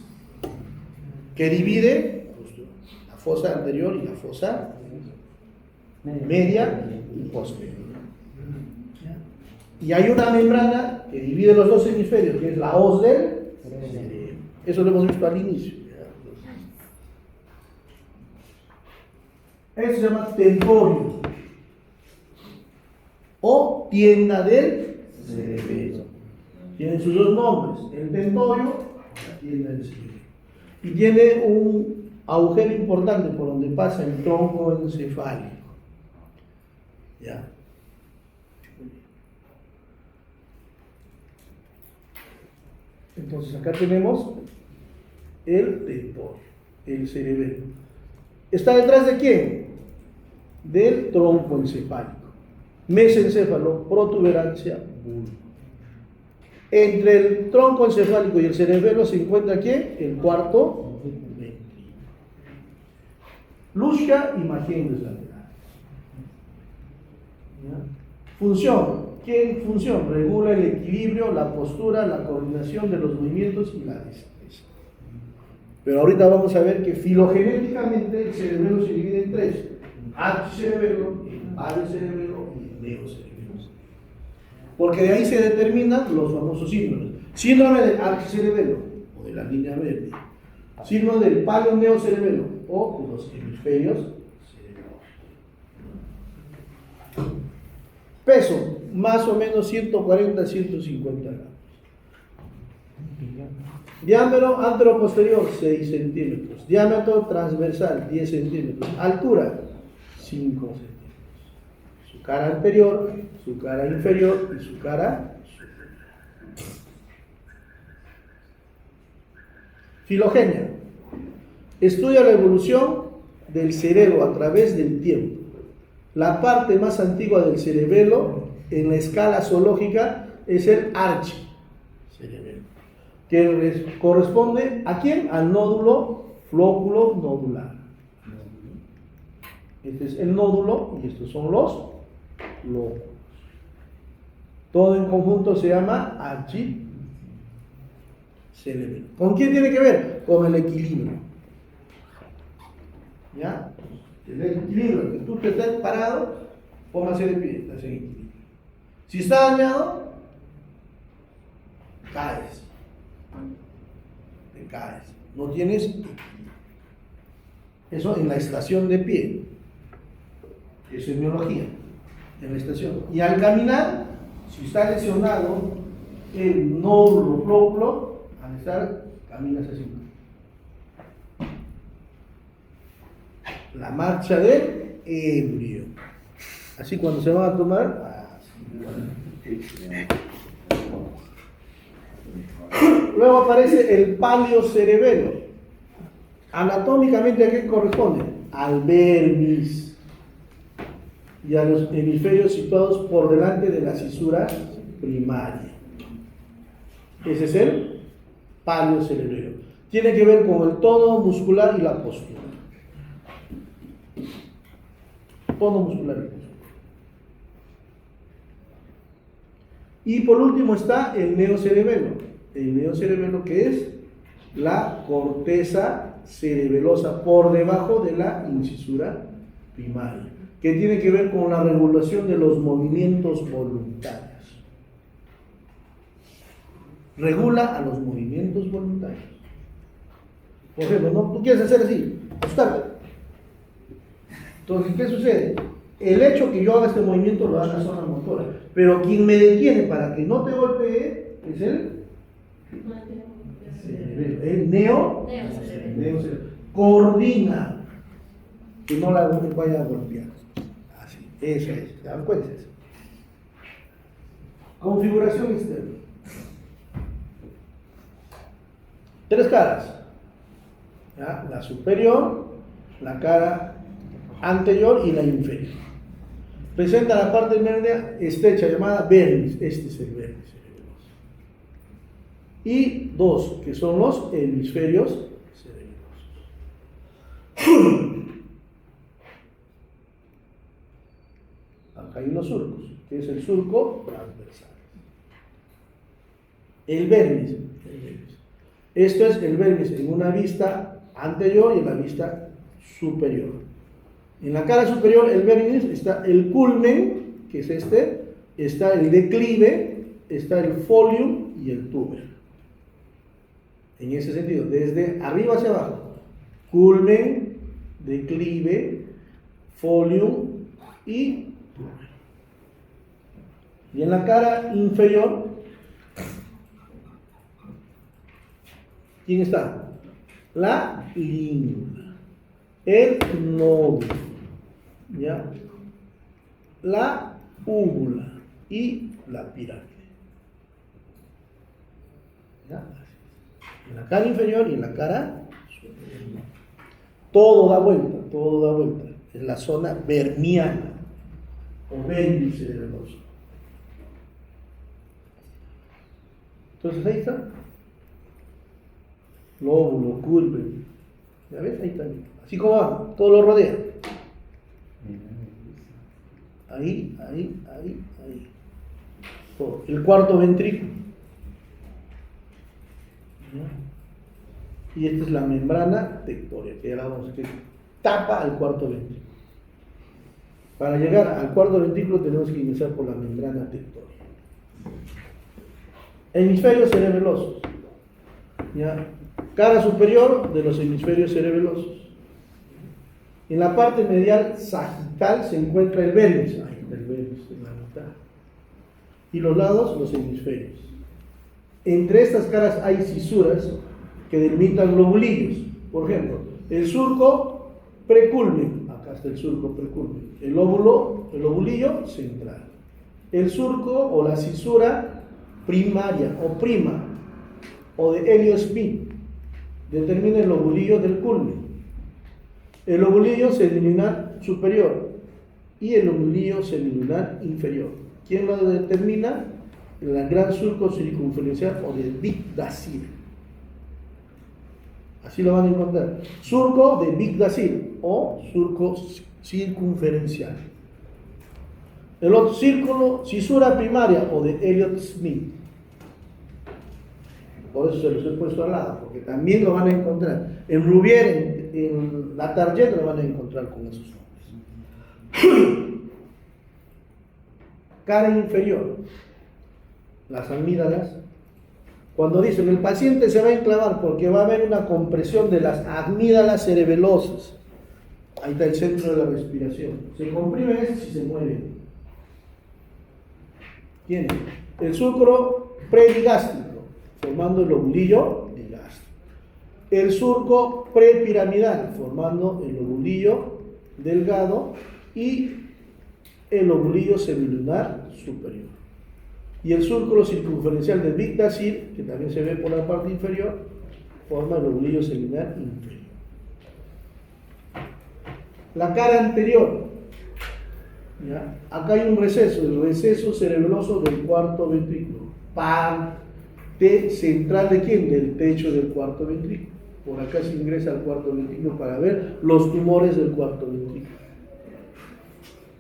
que divide la fosa anterior y la fosa media y posterior. Y hay una membrana que divide los 2 hemisferios, que es la hoz del cerebro. Eso lo hemos visto al inicio. Eso se llama tentorio o tienda del cerebelo. Tienen sus 2 nombres, el tentorio o la tienda del cerebelo. Y tiene un agujero importante por donde pasa el tronco encefálico. ¿Ya? Entonces acá tenemos el tentorio, el cerebelo. ¿Está detrás de quién? Del tronco encefálico. Mesencéfalo, protuberancia, bulbo. Entre el tronco encefálico y el cerebelo se encuentra ¿quién? El cuarto ventrículo. Luschka y Magendes laterales. Función. ¿Qué función? Regula el equilibrio, la postura, la coordinación de los movimientos y la destreza. Pero ahorita vamos a ver que filogenéticamente el cerebelo se divide en 3: archicerebelo, el parecerebelo y el neocerebelo. Porque de ahí se determinan los famosos síndromes. Síndrome del archicerebelo o de la línea verde. Síndrome del paleoneocerebelo o de los hemisferios cerebrales. Peso, más o menos 140 a 150 gramos. Diámetro anteroposterior 6 centímetros. Diámetro transversal 10 centímetros. Altura 5 centímetros. Su cara anterior, su cara inferior y su cara superior. Filogenia. Estudia la evolución del cerebro a través del tiempo. La parte más antigua del cerebelo en la escala zoológica es el archicerebelo, que corresponde ¿a quién? Al nódulo flóculo nodular. Este es el nódulo y estos son los lóculos. Todo en conjunto se llama archicerebelo. ¿Con quién tiene que ver? Con el equilibrio. ¿Ya? El equilibrio, que tú te estés parado, póngase de pie, estás en equilibrio. Si está dañado, caes. Te caes. No tienes equilibrio. Eso en la estación de pie. Eso es biología. En la estación. Y al caminar, si está lesionado el nódulo flóculo, al estar, caminas así. La marcha del ebrio. Así cuando se van a tomar, así. Luego aparece el paliocerebelo. Anatómicamente, ¿a qué corresponde? Al vermis y a los hemisferios situados por delante de la cisura primaria. Ese es el paliocerebelo. Tiene que ver con el tono muscular y la postura. Tono muscular y postura. Y por último está el neocerebelo. El neocerebelo, que es la corteza cerebelosa por debajo de la incisura primaria, que tiene que ver con la regulación de los movimientos voluntarios. Regula a los movimientos voluntarios. Por ejemplo, ¿no? Tú quieres hacer así, ajustarte. Entonces, ¿qué sucede? El hecho que yo haga este movimiento lo hace la zona motora, pero quien me detiene para que no te golpee es el cerebelo. El neocerebelo. Coordina que no la vaya a golpear. Así, eso es. ¿Se dan cuenta? Configuración externa. 3 caras. ¿Ya? La superior, la cara anterior y la inferior. Presenta la parte media estrecha llamada vermis. Este es el vermis cerebeloso. Y 2, que son los hemisferios cerebelosos. Acá hay unos surcos, que es el surco transversal. El vermis. Esto es el vermis en una vista anterior y en la vista superior. En la cara superior, el vermis, está el culmen, que es este, está el declive, está el folium y el tuber. En ese sentido, desde arriba hacia abajo, culmen, declive, folium y tuber. Y en la cara inferior, ¿quién está? La língula, el nódulo, ¿ya? La úvula y la pirámide. ¿Ya? En la cara inferior y en la cara superior. Todo da vuelta, todo da vuelta. Es la zona vermiana o vermis cerebeloso. Entonces ahí está. Lóbulo, culmen. ¿Ya ves? Ahí también. Así como va, todo lo rodea. Ahí. Todo. El cuarto ventrículo. ¿Ya? Y esta es la membrana tectórea, que ya la vamos a decir. Tapa al cuarto ventrículo. Para llegar al cuarto ventrículo tenemos que iniciar por la membrana tectórea. Hemisferios cerebelosos. ¿Ya? Cara superior de los hemisferios cerebelosos. En la parte medial sagital se encuentra el vermis. Ahí está el vermis en la mitad. Y los lados, los hemisferios. Entre estas caras hay cisuras que delimitan lobulillos. Por ejemplo, el surco preculmen. Acá está el surco preculmen. El lobulillo central. El surco o la cisura primaria o prima o de Elliot Smith determina el lobulillo del culmen. El lobulillo semilunar superior y el lobulillo semilunar inferior. ¿Quién lo determina? El gran surco circunferencial o de Big-Dacil. Así lo van a encontrar. Surco de Big-Dacil o surco circunferencial. El otro círculo, cisura primaria o de Elliot Smith. Por eso se los he puesto al lado, porque también lo van a encontrar. En Rubier, en la tarjeta lo van a encontrar con esos nombres. Cara inferior. Las amígdalas. Cuando dicen el paciente se va a enclavar porque va a haber una compresión de las amígdalas cerebelosas. Ahí está el centro de la respiración. Se comprime eso si se mueve. Tiene el surco predigástrico, formando el lobulillo digástrico. El surco prepiramidal, formando el lobulillo delgado y el lobulillo semilunar superior. Y el surco circunferencial del Big Dacir, que también se ve por la parte inferior, forma el lobulillo seminal inferior. La cara anterior, ¿ya? Acá hay un receso, el receso cerebeloso del cuarto ventrículo, parte central de quién, del techo del cuarto ventrículo. Por acá se ingresa al cuarto ventrículo para ver los tumores del cuarto ventrículo.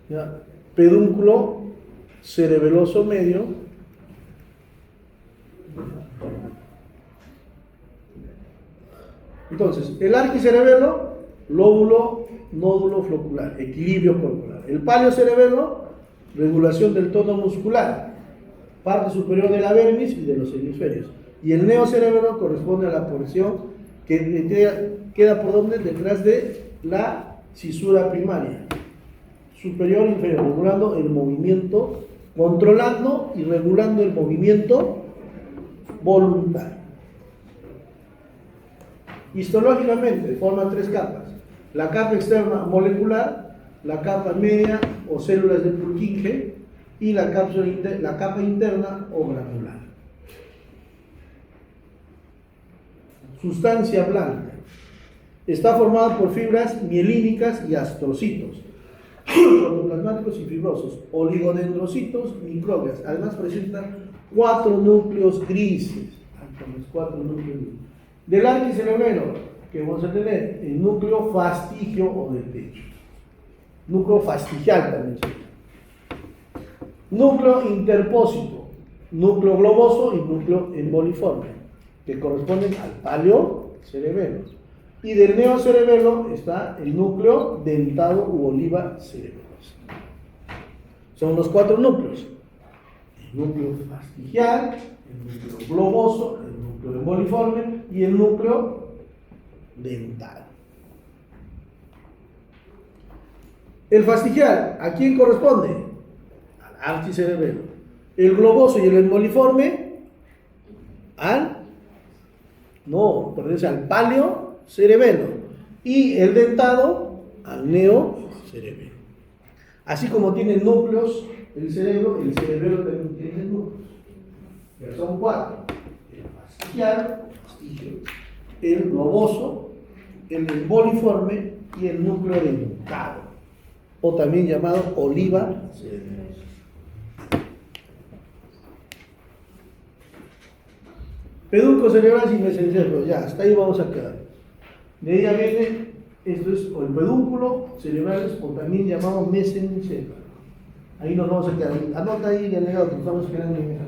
¿Ya? Pedúnculo cerebeloso medio. Entonces, el arquicerebelo, lóbulo, nódulo flocular, equilibrio corporal. El paliocerebelo, regulación del tono muscular, parte superior de la vermis y de los hemisferios. Y el neocerebelo corresponde a la porción que queda por donde, detrás de la cisura primaria, superior e inferior, regulando el movimiento, controlando y regulando el movimiento voluntario. Histológicamente forman tres capas: la capa externa molecular, la capa media o células de Purkinje y la capa interna o granular. Sustancia blanca. Está formada por fibras mielínicas y astrocitos, protoplasmáticos y fibrosos, oligodendrocitos, microglias. Además presentan 4 núcleos grises. Del arquicerebelo, que vamos a tener el núcleo fastigio o del techo. Núcleo fastigial también se llama. Núcleo interpósito, núcleo globoso y núcleo emboliforme, que corresponden al paliocerebelo. Y del neocerebelo está el núcleo dentado u oliva cerebelosa. Son los 4 núcleos: el núcleo fastigial, el núcleo globoso, el núcleo emboliforme y el núcleo dental. El fastigial, ¿a quién corresponde? Al arquicerebelo. El globoso y el emboliforme pertenece al paliocerebelo, y el dentado al neocerebelo. Así como tiene núcleos el cerebro también tiene núcleos. Ya son 4: el fastigial, el globoso, el emboliforme y el núcleo dentado, o también llamado oliva cerebelosa. Pedúnculos cerebrales y mesencéfalos, ya, hasta ahí vamos a quedar. De ahí ya viene, esto es o el pedúnculo cerebrales o también llamado mesencéfalo. Ahí nos vamos a quedar. Anota ahí, delegado, que estamos esperando en el